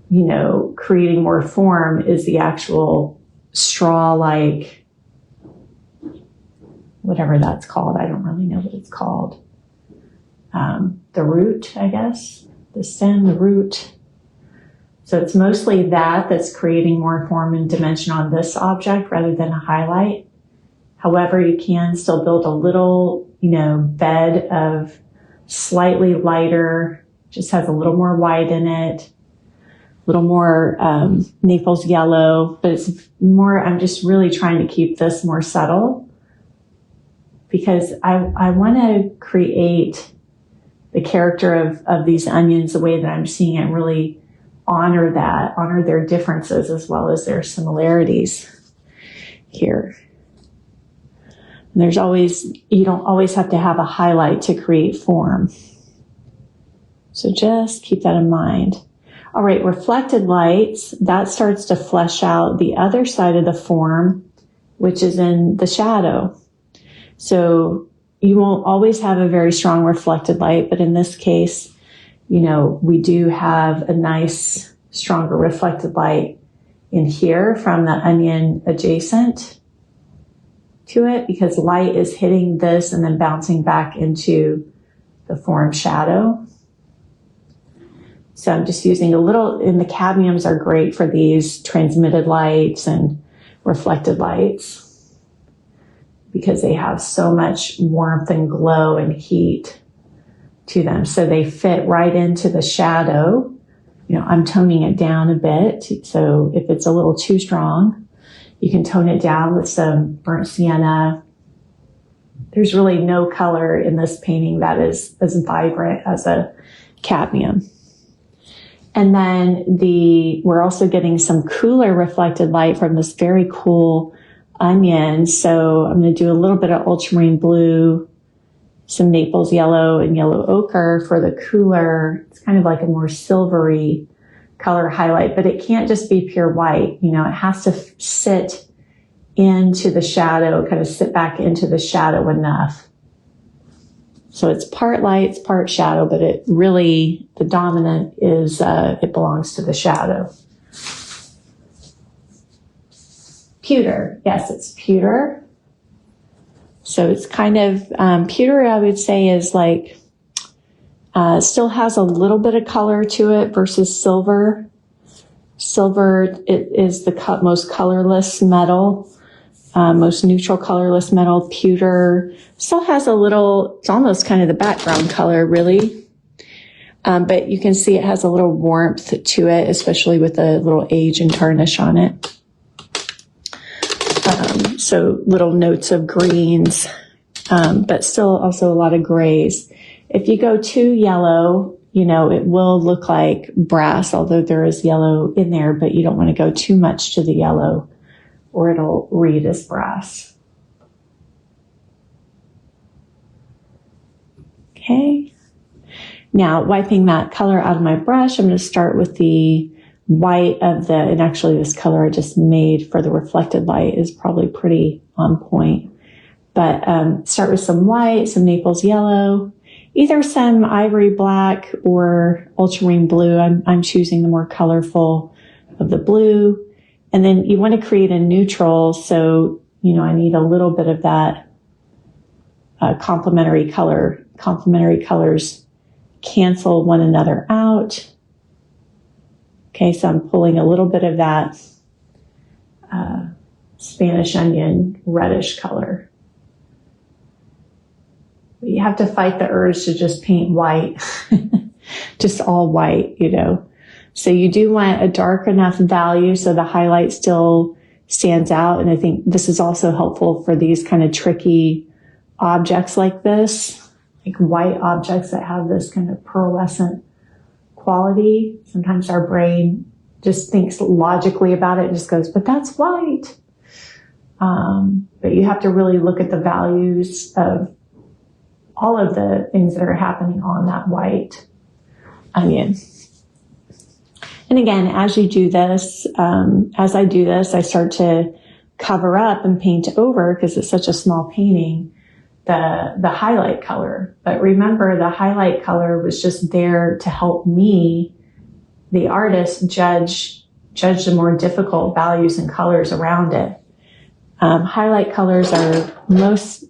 you know, creating more form is the actual straw-like, whatever that's called. I don't really know what it's called. The root, I guess. The stem, the root. So it's mostly that's creating more form and dimension on this object rather than a highlight. However, you can still build a little, you know, bed of slightly lighter, just has a little more white in it, a little more Naples yellow, but it's more, I'm just really trying to keep this more subtle because I want to create the character of these onions the way that I'm seeing it, really honor their differences as well as their similarities here. And you don't always have to have a highlight to create form. So just keep that in mind. All right, reflected lights, that starts to flesh out the other side of the form, which is in the shadow. So you won't always have a very strong reflected light, but in this case, you know, we do have a nice, stronger reflected light in here from the onion adjacent to it because light is hitting this and then bouncing back into the form shadow. So I'm just using a little, and the cadmiums are great for these transmitted lights and reflected lights because they have so much warmth and glow and heat to them. So they fit right into the shadow. You know, I'm toning it down a bit. So if it's a little too strong, you can tone it down with some burnt sienna. There's really no color in this painting that is as vibrant as a cadmium. And then we're also getting some cooler reflected light from this very cool onion. So I'm going to do a little bit of ultramarine blue, some Naples yellow and yellow ochre for the cooler. It's kind of like a more silvery color highlight, but it can't just be pure white. You know, it has to sit into the shadow, kind of sit back into the shadow enough. So it's part light, it's part shadow, but it really, the dominant is, it belongs to the shadow. Pewter. Yes, it's pewter. So it's kind of, pewter, I would say, is like, still has a little bit of color to it versus silver. Silver, it is the most colorless metal, most neutral colorless metal. Pewter still has a little, it's almost kind of the background color, really. But you can see it has a little warmth to it, especially with a little age and tarnish on it. So little notes of greens, but still also a lot of grays. If you go too yellow, you know, it will look like brass, although there is yellow in there, but you don't want to go too much to the yellow or it'll read as brass. Okay. Now, wiping that color out of my brush, I'm going to start with the white of and actually this color I just made for the reflected light is probably pretty on point. But start with some white, some Naples yellow, either some ivory black or ultramarine blue. I'm choosing the more colorful of the blue. And then you want to create a neutral. So, you know, I need a little bit of that complementary color. Complementary colors cancel one another out. Okay, so I'm pulling a little bit of that Spanish onion reddish color. But you have to fight the urge to just paint white. just all white, So you do want a dark enough value so the highlight still stands out. And I think this is also helpful for these kind of tricky objects like this, like white objects that have this kind of pearlescent quality. Sometimes our brain just thinks logically about it and just goes, but that's white. But you have to really look at the values of all of the things that are happening on that white onion. And again, as you do this, as I do this, I start to cover up and paint over, because it's such a small painting, the highlight color. But remember, the highlight color was just there to help me, the artist, judge the more difficult values and colors around it. Highlight colors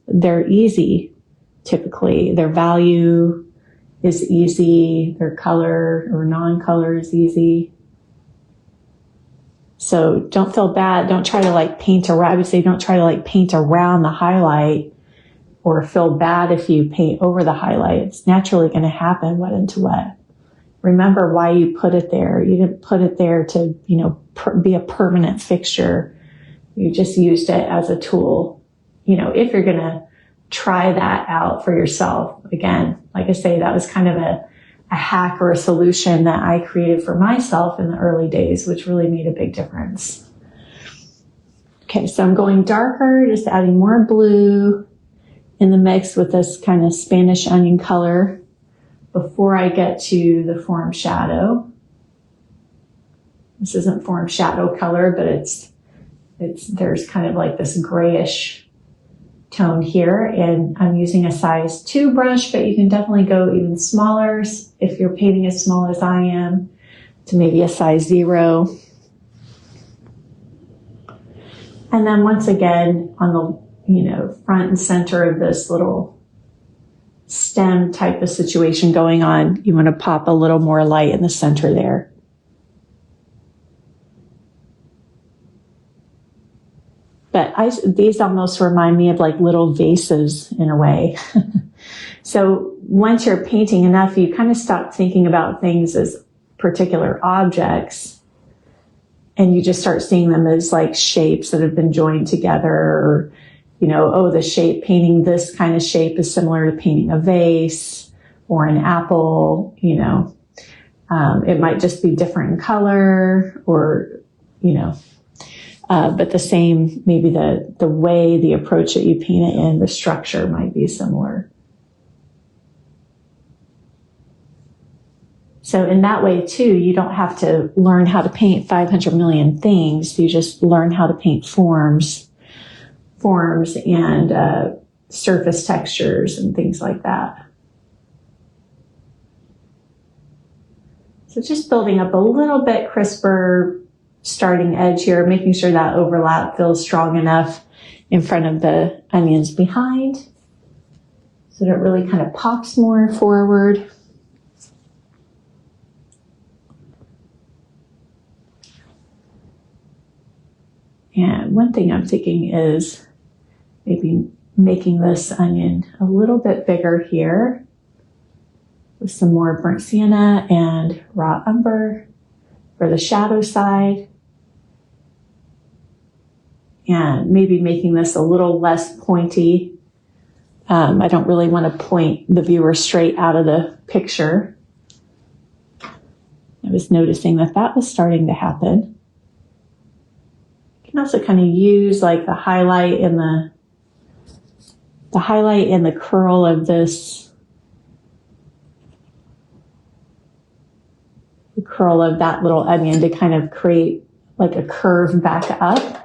they're easy, typically. Their value is easy. Their color or non-color is easy. So don't feel bad. Don't try to paint around. I would say don't try to paint around the highlight or feel bad if you paint over the highlight. It's naturally going to happen wet into wet. Remember why you put it there. You didn't put it there to, be a permanent fixture. You just used it as a tool. If you're going to try that out for yourself, again, like I say, that was kind of a hack or a solution that I created for myself in the early days, which really made a big difference. Okay, so I'm going darker, just adding more blue in the mix with this kind of Spanish onion color before I get to the form shadow. This isn't form shadow color, but there's kind of this grayish tone here, and I'm using a size 2 brush, but you can definitely go even smaller if you're painting as small as I am, to maybe a size 0. And then once again, on the front and center of this little stem type of situation going on, you want to pop a little more light in the center there. But these almost remind me of little vases in a way. So once you're painting enough, you kind of stop thinking about things as particular objects, and you just start seeing them as shapes that have been joined together, or, the shape, painting this kind of shape is similar to painting a vase or an apple, it might just be different in color, or, but the same, maybe the way, the approach that you paint it in, the structure might be similar. So in that way too, you don't have to learn how to paint 500 million things. You just learn how to paint forms and surface textures and things like that. So just building up a little bit crisper starting edge here, making sure that overlap feels strong enough in front of the onions behind, so that it really kind of pops more forward. And one thing I'm thinking is maybe making this onion a little bit bigger here with some more burnt sienna and raw umber for the shadow side. And maybe making this a little less pointy. I don't really want to point the viewer straight out of the picture. I was noticing that was starting to happen. You can also kind of use the highlight and the curl of this, the curl of that little onion to kind of create a curve back up,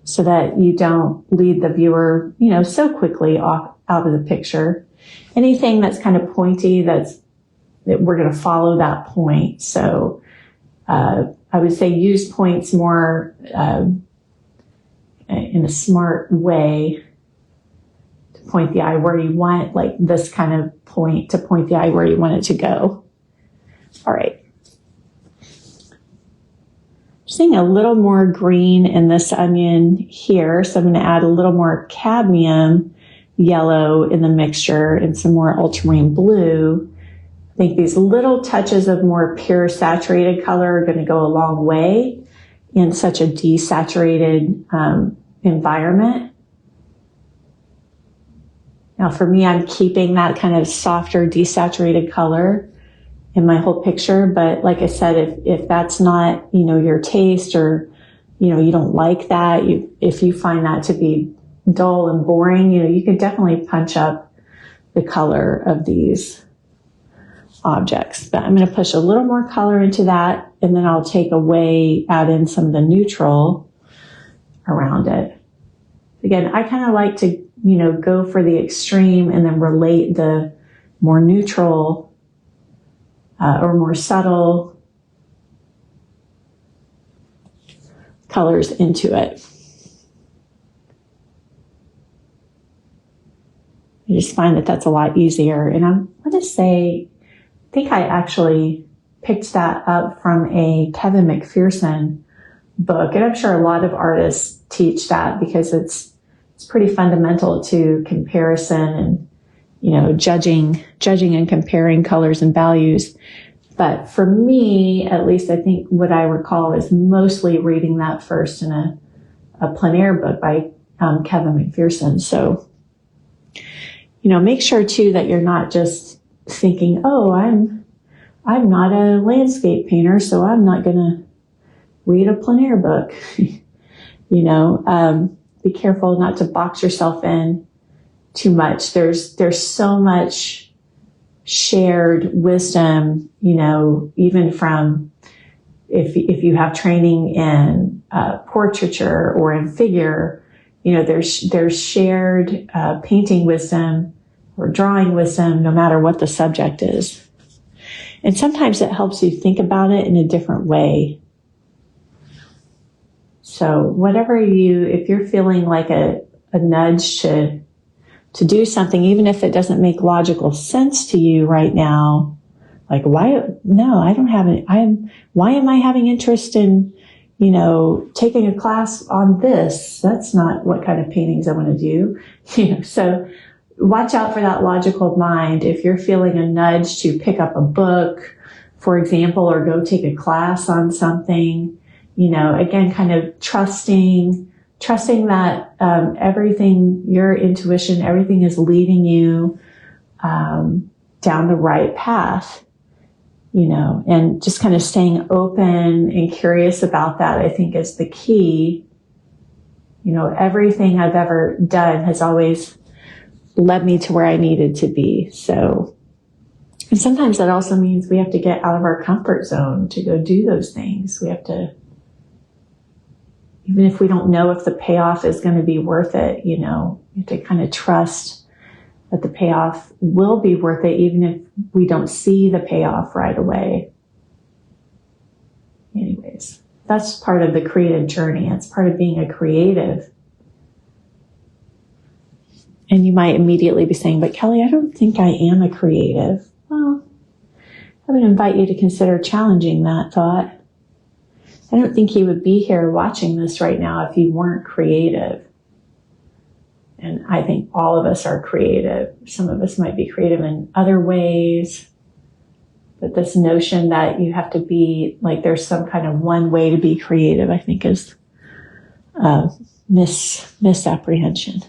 so that you don't lead the viewer, so quickly out of the picture. Anything that's kind of pointy, that we're going to follow that point. So I would say use points more in a smart way to point the eye where you want, this kind of point to point the eye where you want it to go. All right. Seeing a little more green in this onion here, so I'm going to add a little more cadmium yellow in the mixture and some more ultramarine blue. think these little touches of more pure saturated color are going to go a long way in such a desaturated environment. Now for me, I'm keeping that kind of softer desaturated color in my whole picture. But like I said, if that's not, your taste, or, you don't like that, if you find that to be dull and boring, you can definitely punch up the color of these objects. But I'm going to push a little more color into that, and then I'll add in some of the neutral around it. Again, I kind of like to, go for the extreme and then relate the more neutral or more subtle colors into it. I just find that that's a lot easier. And I want to say, I think I actually picked that up from a Kevin McPherson book. And I'm sure a lot of artists teach that because it's pretty fundamental to comparison and, judging and comparing colors and values. But for me, at least, I think what I recall is mostly reading that first in a plein air book by Kevin McPherson. So, make sure too that you're not just thinking, oh, I'm not a landscape painter, so I'm not going to read a plein air book. Be careful not to box yourself in too much. There's so much shared wisdom, even from if you have training in portraiture or in figure, there's shared painting wisdom or drawing wisdom, no matter what the subject is. And sometimes it helps you think about it in a different way. So if you're feeling like a nudge to do something, even if it doesn't make logical sense to you right now, like, why am I having interest in, taking a class on this? That's not what kind of paintings I want to do. So watch out for that logical mind. If you're feeling a nudge to pick up a book, for example, or go take a class on something, again, kind of trusting that everything, your intuition, everything is leading you down the right path, and just kind of staying open and curious about that, I think, is the key. Everything I've ever done has always led me to where I needed to be. So, and sometimes that also means we have to get out of our comfort zone to go do those things. We have to, even if we don't know if the payoff is going to be worth it, you have to kind of trust that the payoff will be worth it, even if we don't see the payoff right away. Anyways, that's part of the creative journey. It's part of being a creative. And you might immediately be saying, but Kelly, I don't think I am a creative. Well, I would invite you to consider challenging that thought. I don't think you would be here watching this right now if you weren't creative. And I think all of us are creative. Some of us might be creative in other ways. But this notion that you have to be, like, there's some kind of one way to be creative, I think is misapprehension.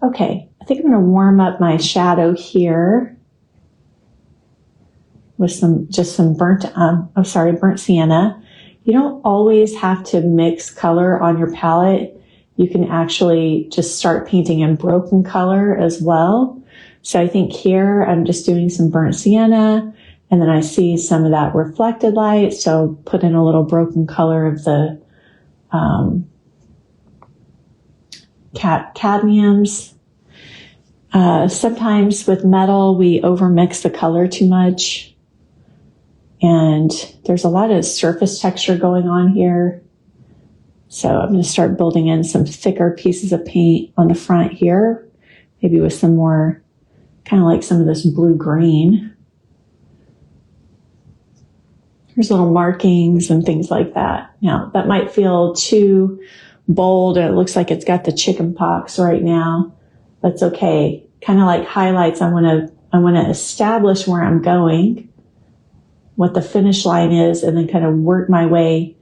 Okay, I think I'm going to warm up my shadow here with some burnt sienna. You don't always have to mix color on your palette. You can actually just start painting in broken color as well. So I think here I'm just doing some burnt sienna, and then I see some of that reflected light. So put in a little broken color of the cadmiums. Sometimes with metal, we overmix the color too much. And there's a lot of surface texture going on here. So I'm going to start building in some thicker pieces of paint on the front here, maybe with some more, kind of like some of this blue-green. There's little markings and things like that. Now, that might feel too bold, and it looks like it's got the chicken pox right now. That's okay. Kind of like highlights, I want to to establish where I'm going, what the finish line is, and then kind of work my way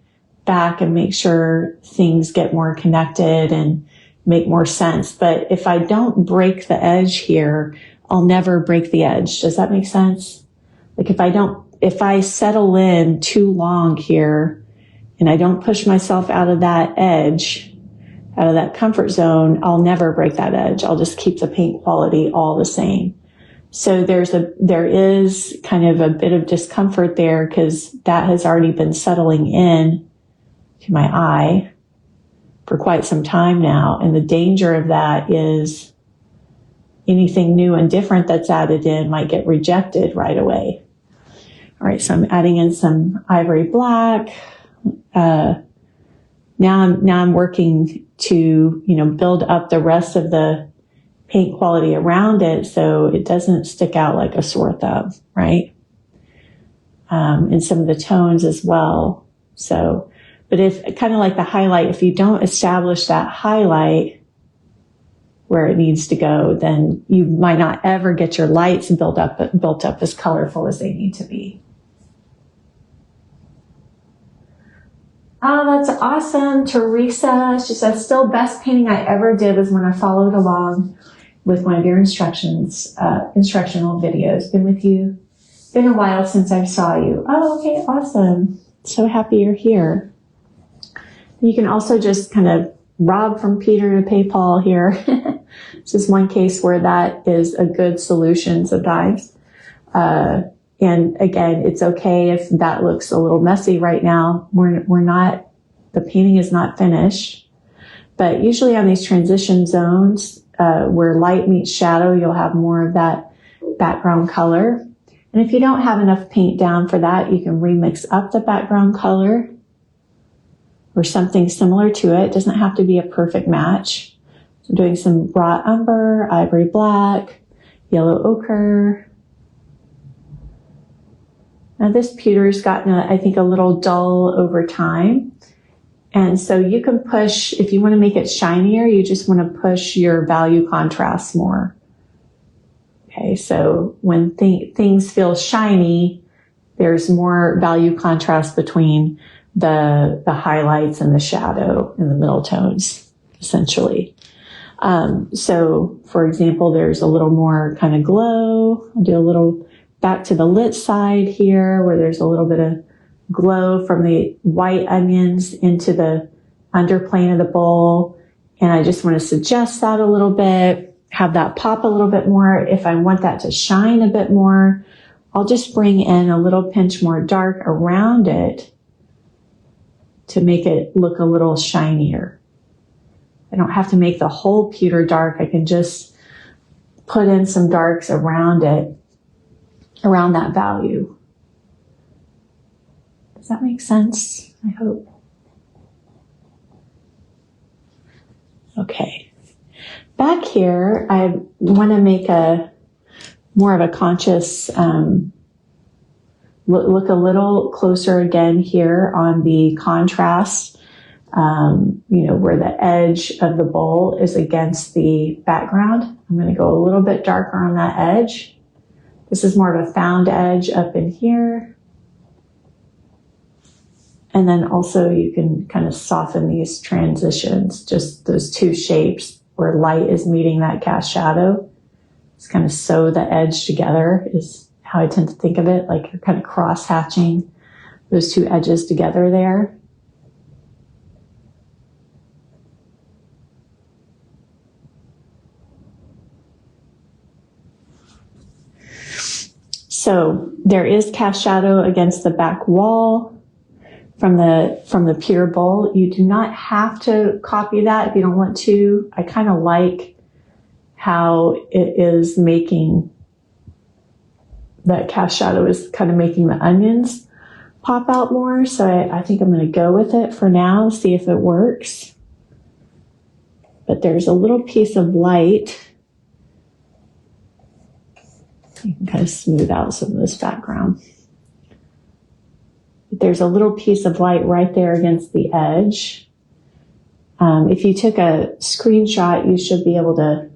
back and make sure things get more connected and make more sense. But if I don't break the edge here, I'll never break the edge. Does that make sense? Like if I settle in too long here and I don't push myself out of that edge, out of that comfort zone, I'll never break that edge. I'll just keep the paint quality all the same. So there is kind of a bit of discomfort there because that has already been settling in to my eye for quite some time now. And the danger of that is anything new and different that's added in might get rejected right away. All right, so I'm adding in some ivory black. Now I'm working to, build up the rest of the paint quality around it so it doesn't stick out like a sore thumb, right? And some of the tones as well. So, but if kind of like the highlight, if you don't establish that highlight where it needs to go, then you might not ever get your lights built up as colorful as they need to be. Oh, that's awesome, Teresa. She says, still best painting I ever did was when I followed along with one of your instructional videos. Been with you. Been a while since I saw you. Oh, okay, awesome. So happy you're here. You can also just kind of rob from Peter to pay Paul here. This is one case where that is a good solution sometimes. And again, it's okay if that looks a little messy right now. The painting is not finished, but usually on these transition zones, where light meets shadow, you'll have more of that background color. And if you don't have enough paint down for that, you can remix up the background color or something similar to it. It doesn't have to be a perfect match. So I'm doing some raw umber, ivory black, yellow ochre. Now this pewter's gotten, I think, a little dull over time. And so you can push, if you want to make it shinier, you just want to push your value contrast more. Okay, so when things feel shiny, there's more value contrast between the highlights and the shadow and the middle tones, essentially. So for example, there's a little more kind of glow. I'll do a little back to the lit side here where there's a little bit of glow from the white onions into the underplane of the bowl. And I just want to suggest that a little bit, have that pop a little bit more. If I want that to shine a bit more, I'll just bring in a little pinch more dark around it to make it look a little shinier. I don't have to make the whole pewter dark. I can just put in some darks around it, around that value. Does that make sense? I hope. Okay. Back here, I want to make more of a conscious, look a little closer again here on the contrast, where the edge of the bowl is against the background. I'm going to go a little bit darker on that edge. This is more of a found edge up in here. And then also you can kind of soften these transitions, just those two shapes where light is meeting that cast shadow. Just kind of sew the edge together is how I tend to think of it, like you're kind of cross-hatching those two edges together there. So there is cast shadow against the back wall from the pure bowl. You do not have to copy that if you don't want to. I kind of like how it is making that cast shadow is kind of making the onions pop out more. So I think I'm going to go with it for now, see if it works. But there's a little piece of light. You can kind of smooth out some of this background. There's a little piece of light right there against the edge. If you took a screenshot, you should be able to,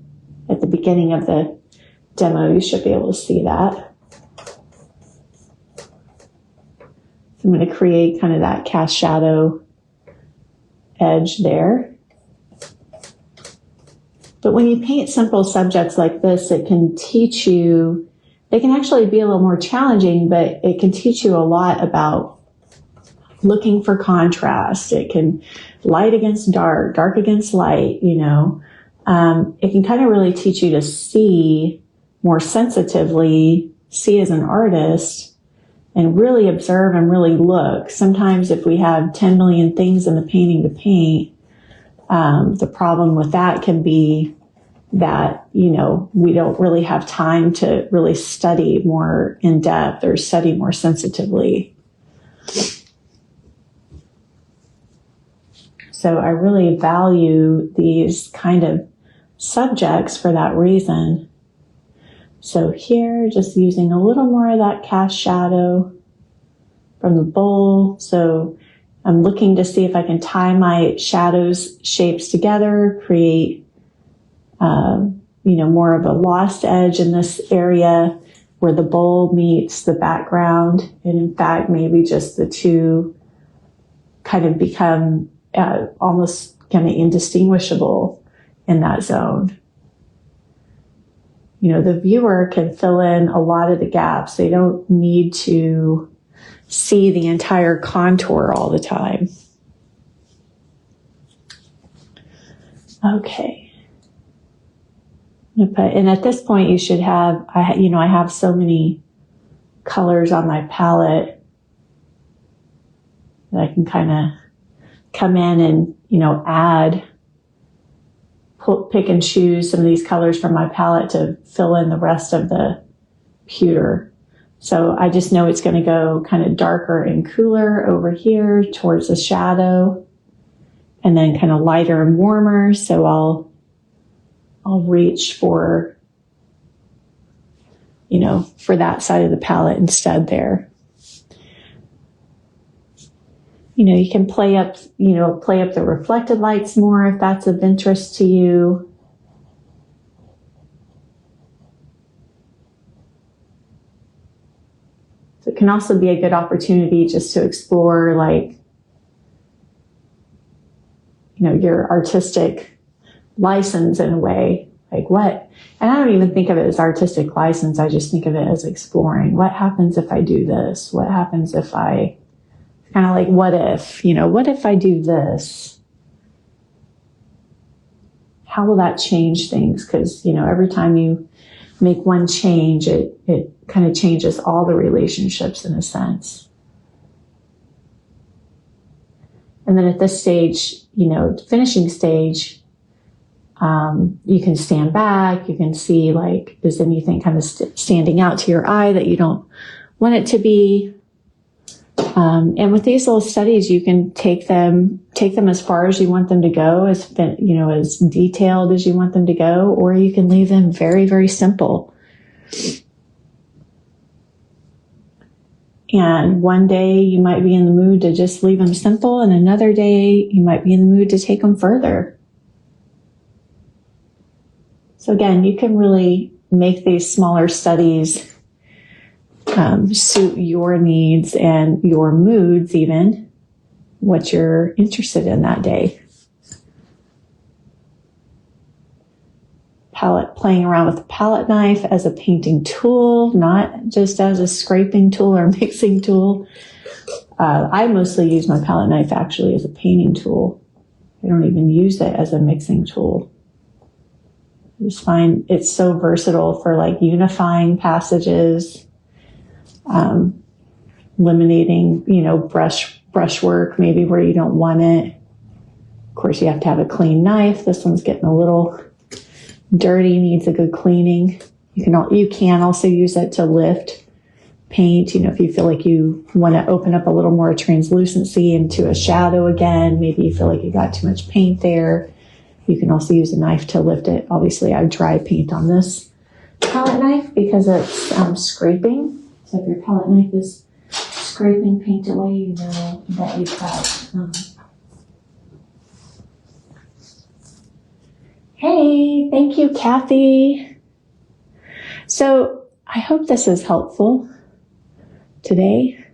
at the beginning of the demo, you should be able to see that. So I'm going to create kind of that cast shadow edge there. But when you paint simple subjects like this, it can teach you, they can actually be a little more challenging, but it can teach you a lot about looking for contrast. It can light against dark, dark against light, you know. It can kind of really teach you to see more sensitively, see as an artist, and really observe and really look. Sometimes if we have 10 million things in the painting to paint, the problem with that can be that, you know, we don't really have time to really study more in depth or study more sensitively. So I really value these kind of subjects for that reason. So here, just using a little more of that cast shadow from the bowl. So I'm looking to see if I can tie my shadows shapes together, create, you know, more of a lost edge in this area where the bowl meets the background. And in fact, maybe just the two kind of become almost kind of indistinguishable in that zone. You know, the viewer can fill in a lot of the gaps. They don't need to see the entire contour all the time. Okay. And at this point you should have, I have so many colors on my palette that I can kind of come in and, you know, add, pick and choose some of these colors from my palette to fill in the rest of the pewter. So I just know it's going to go kind of darker and cooler over here towards the shadow, and then kind of lighter and warmer. So I'll reach for, you know, for that side of the palette instead there. You know, you can play up the reflected lights more if that's of interest to you. So it can also be a good opportunity just to explore, like, you know, your artistic license in a way. Like what? And I don't even think of it as artistic license. I just think of it as exploring. What happens if I do this? What happens if I... Kind of like, what if I do this? How will that change things? Because, you know, every time you make one change, it kind of changes all the relationships in a sense. And then at this stage, you know, finishing stage, you can stand back. You can see, like, is anything kind of standing out to your eye that you don't want it to be? And with these little studies, you can take them as far as you want them to go, as detailed as you want them to go, or you can leave them very, very simple. And one day you might be in the mood to just leave them simple, and another day you might be in the mood to take them further. So again, you can really make these smaller studies suit your needs and your moods, even what you're interested in that day. Playing around with the palette knife as a painting tool, not just as a scraping tool or mixing tool. I mostly use my palette knife actually as a painting tool. I don't even use it as a mixing tool. I just find it's so versatile for like unifying passages, eliminating, you know, brushwork maybe where you don't want it. Of course, you have to have a clean knife. This one's getting a little dirty, needs a good cleaning. You can also use it to lift paint. You know, if you feel like you want to open up a little more translucency into a shadow again, maybe you feel like you got too much paint there, you can also use a knife to lift it. Obviously, I dry paint on this palette knife because it's scraping. So if your palette knife is scraping paint away, you know that you've got... Hey, thank you, Kathy. So I hope this is helpful today.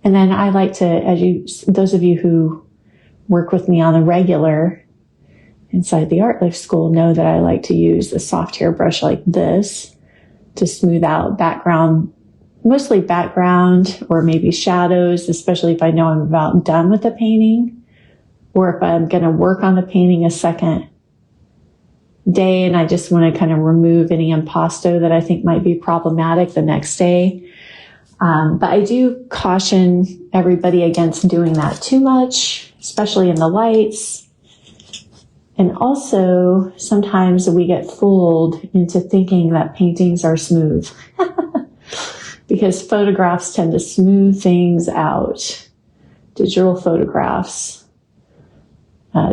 And then I like to, those of you who work with me on a regular inside the Art Life School know that I like to use a soft hair brush like this to smooth out background, mostly background or maybe shadows, especially if I know I'm about done with the painting, or if I'm going to work on the painting a second day and I just want to kind of remove any impasto that I think might be problematic the next day. But I do caution everybody against doing that too much, especially in the lights. And also, sometimes we get fooled into thinking that paintings are smooth because photographs tend to smooth things out. Digital photographs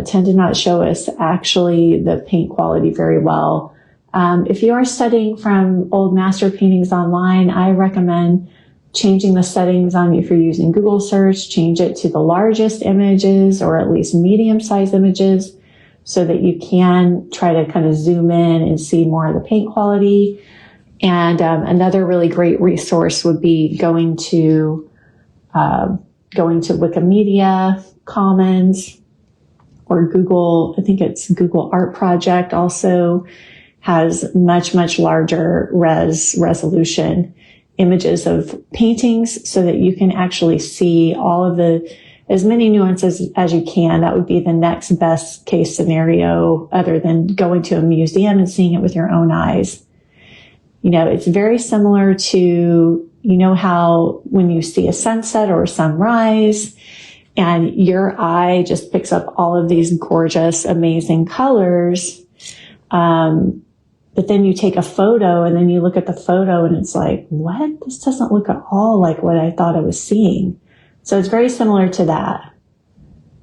tend to not show us actually the paint quality very well. If you are studying from old master paintings online, I recommend changing the settings on, if you're using Google search, change it to the largest images or at least medium-sized images so that you can try to kind of zoom in and see more of the paint quality. And another really great resource would be going to Wikimedia Commons or Google. I think it's Google Art Project also has much, much larger resolution images of paintings so that you can actually see all of as many nuances as you can. That would be the next best case scenario other than going to a museum and seeing it with your own eyes. It's very similar to, how when you see a sunset or a sunrise and your eye just picks up all of these gorgeous, amazing colors. But then you take a photo and then you look at the photo and it's like, what? This doesn't look at all like what I thought I was seeing. So it's very similar to that.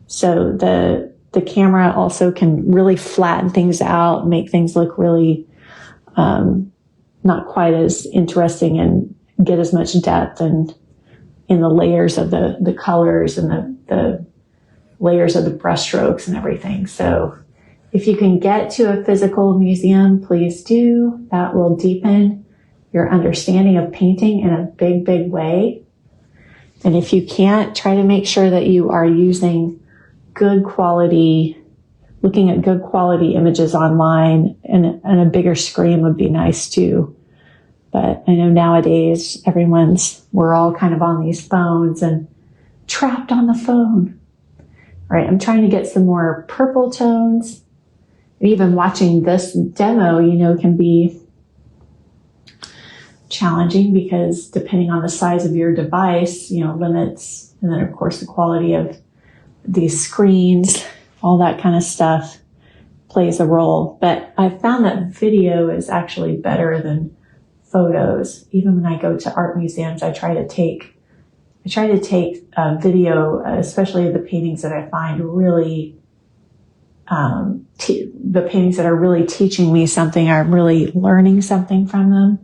So the camera also can really flatten things out, make things look really, not quite as interesting and get as much depth and in the layers of the colors and the layers of the brush strokes and everything. So if you can get to a physical museum, please do. That will deepen your understanding of painting in a big, big way. And if you can't, try to make sure that you are using looking at good quality images online, and a bigger screen would be nice too. But I know nowadays we're all kind of on these phones and trapped on the phone. All right, I'm trying to get some more purple tones. Even watching this demo, can be challenging because depending on the size of your device, limits, and then of course the quality of these screens, all that kind of stuff plays a role. But I've found that video is actually better than photos. Even when I go to art museums, I try to take video, especially of the paintings that I find really the paintings that are really teaching me something, I'm really learning something from them.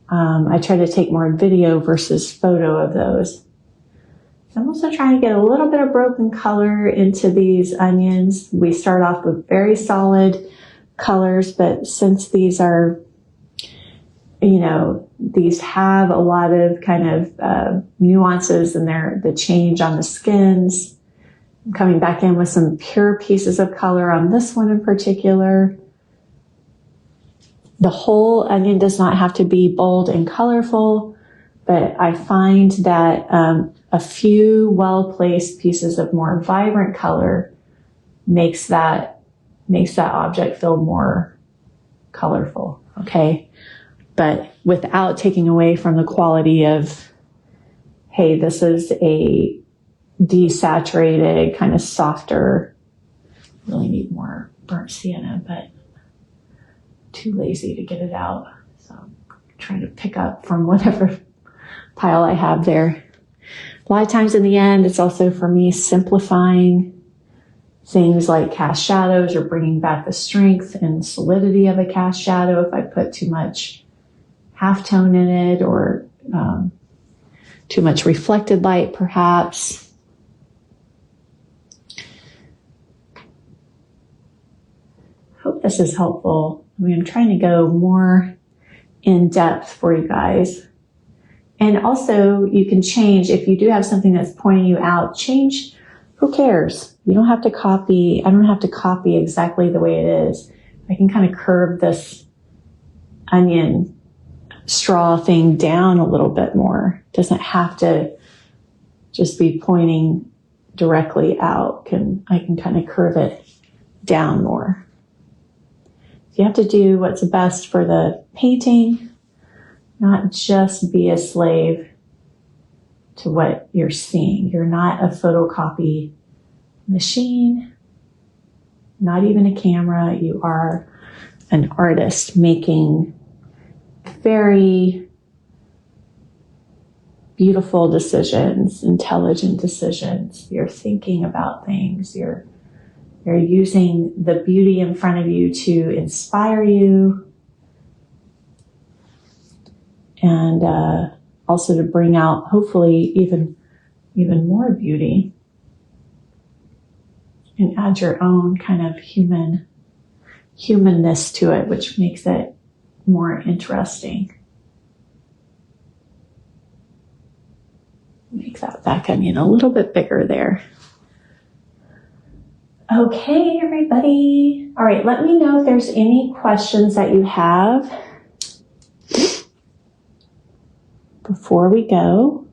I try to take more video versus photo of those. I'm also trying to get a little bit of broken color into these onions. We start off with very solid colors, but since these are, these have a lot of kind of nuances and the change on the skins. I'm coming back in with some pure pieces of color on this one in particular. The whole onion does not have to be bold and colorful, but I find that a few well-placed pieces of more vibrant color makes that object feel more colorful, okay? But without taking away from the quality of, hey, this is a desaturated, kind of softer, really need more burnt sienna, but too lazy to get it out. So I'm trying to pick up from whatever pile I have there. A lot of times in the end, it's also for me simplifying things like cast shadows or bringing back the strength and solidity of a cast shadow if I put too much halftone in it or too much reflected light perhaps. Hope this is helpful. I'm trying to go more in depth for you guys. And also you can change, if you do have something that's pointing you out, change. Who cares? You don't have to copy. I don't have to copy exactly the way it is. I can kind of curve this onion straw thing down a little bit more. It doesn't have to just be pointing directly out. I can kind of curve it down more. You have to do what's best for the painting, not just be a slave to what you're seeing. You're not a photocopy machine, not even a camera. You are an artist making very beautiful decisions, intelligent decisions. You're thinking about things. You're using the beauty in front of you to inspire you and also to bring out, hopefully, even more beauty and add your own kind of humanness to it, which makes it more interesting. Make that back onion a little bit bigger there. Okay, everybody. All right, let me know if there's any questions that you have before we go.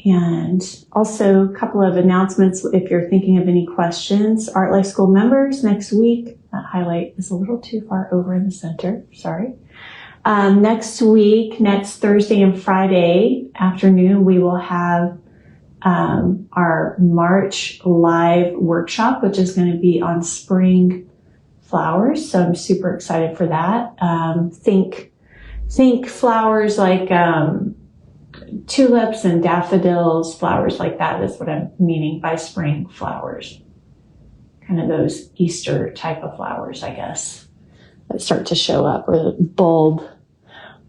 And also a couple of announcements if you're thinking of any questions. Art Life School members next week. That highlight is a little too far over in the center. Sorry. Next week, next Thursday and Friday afternoon, we will have our March live workshop, which is going to be on spring flowers. So I'm super excited for that. Think flowers like tulips and daffodils, flowers like that is what I'm meaning by spring flowers. Kind of those Easter type of flowers, I guess, that start to show up, or the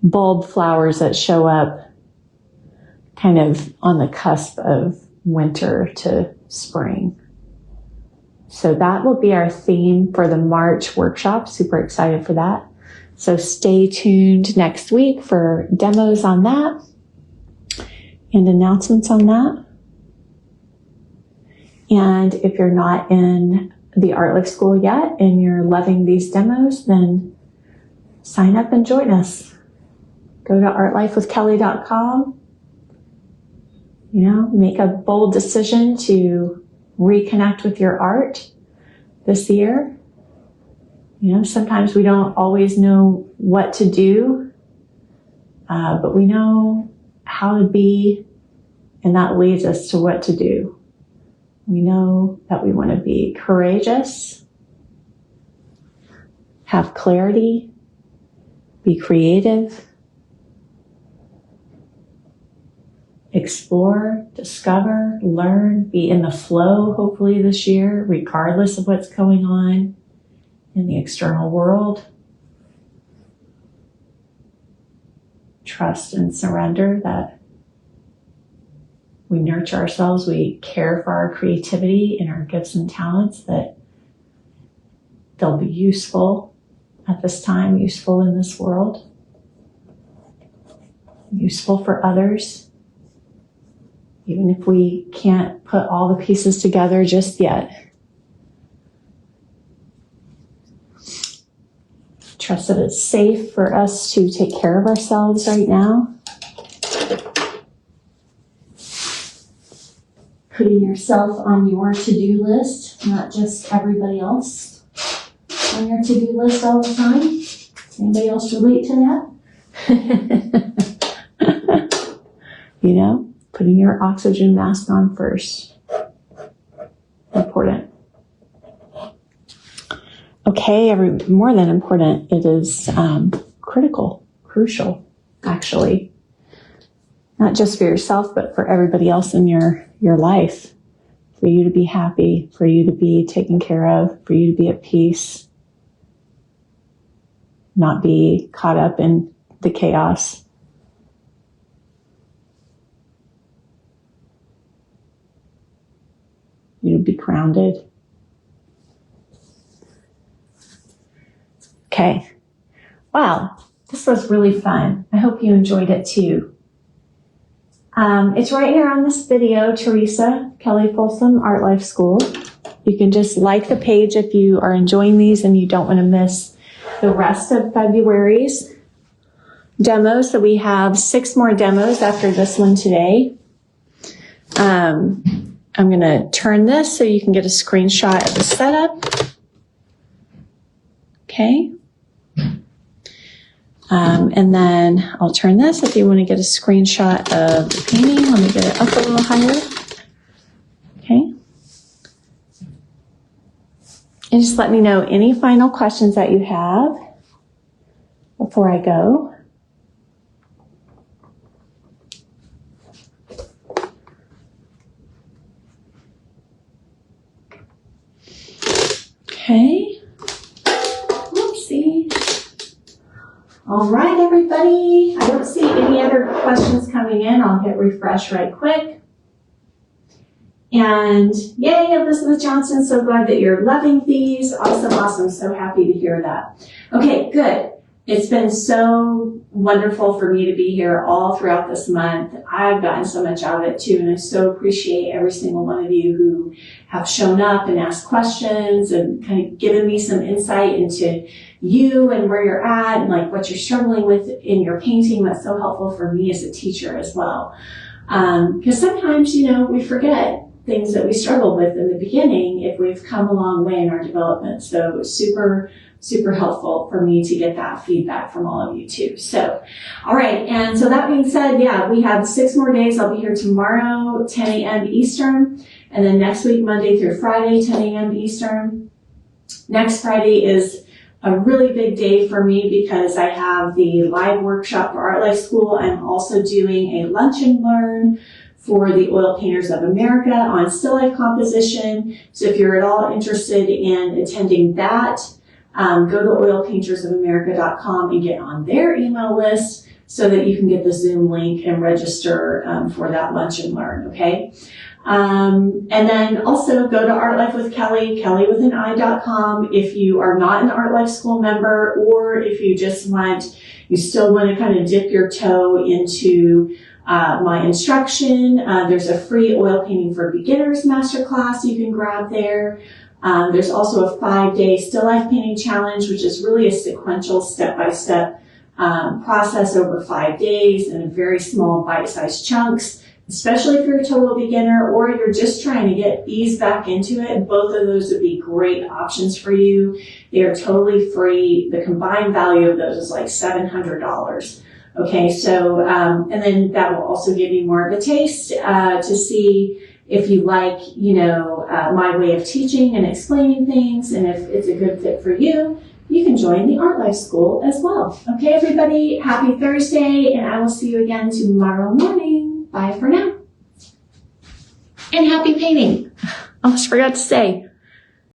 bulb flowers that show up kind of on the cusp of winter to spring. So that will be our theme for the March workshop. Super excited for that. So stay tuned next week for demos on that and announcements on that. And if you're not in the Art Life School yet and you're loving these demos, then sign up and join us. Go to artlifewithkelly.com. Make a bold decision to reconnect with your art this year. Sometimes we don't always know what to do, but we know how to be, and that leads us to what to do. We know that we want to be courageous, have clarity, be creative, explore, discover, learn, be in the flow, hopefully this year, regardless of what's going on in the external world. Trust and surrender that we nurture ourselves, we care for our creativity and our gifts and talents, that they'll be useful at this time, useful in this world, useful for others, even if we can't put all the pieces together just yet. Trust that it's safe for us to take care of ourselves right now. Putting yourself on your to-do list, not just everybody else on your to-do list all the time. Anybody else relate to that? Putting your oxygen mask on first. Important. Okay, more than important, it is crucial, actually. Not just for yourself, but for everybody else in your life. For you to be happy, for you to be taken care of, for you to be at peace. Not be caught up in the chaos. You to be grounded. Okay. Wow. This was really fun. I hope you enjoyed it too. It's right here on this video, Teresa, Kelly Folsom, Art Life School. You can just like the page if you are enjoying these and you don't want to miss the rest of February's demos. So we have 6 more demos after this one today. I'm going to turn this so you can get a screenshot of the setup. Okay. And then I'll turn this if you want to get a screenshot of the painting. Let me get it up a little higher. Okay. And just let me know any final questions that you have before I go. Okay. Whoopsie. All right, everybody. I don't see any other questions coming in. I'll hit refresh right quick. And yay, Elizabeth Johnson, so glad that you're loving these. Awesome, awesome. So happy to hear that. Okay, good. It's been so wonderful for me to be here all throughout this month. I've gotten so much out of it too, and I so appreciate every single one of you who have shown up and asked questions and kind of given me some insight into you and where you're at and like what you're struggling with in your painting. That's so helpful for me as a teacher as well. Because sometimes, we forget things that we struggled with in the beginning if we've come a long way in our development. So super, super helpful for me to get that feedback from all of you too. So, all right. And so that being said, yeah, we have 6 more days. I'll be here tomorrow, 10 a.m. Eastern. And then next week, Monday through Friday, 10 a.m. Eastern. Next Friday is a really big day for me because I have the live workshop for Art Life School. I'm also doing a lunch and learn for the Oil Painters of America on still life composition. So if you're at all interested in attending that, go to oilpaintersofamerica.com and get on their email list so that you can get the Zoom link and register for that lunch and learn, okay? And then also go to Art Life with Kelly, kellywithanI.com if you are not an Art Life School member, or if you still want to kind of dip your toe into my instruction. There's a free oil painting for beginners masterclass you can grab there. There's also a 5-day still life painting challenge, which is really a sequential step-by-step process over 5 days in very small bite-sized chunks, especially if you're a total beginner or you're just trying to get ease back into it. Both of those would be great options for you. They are totally free. The combined value of those is like $700. Okay, so, and then that will also give you more of a taste to see if you like, my way of teaching and explaining things, and if it's a good fit for you, you can join the Art Life School as well. Okay, everybody, happy Thursday, and I will see you again tomorrow morning. Bye for now. And happy painting. Almost forgot to say,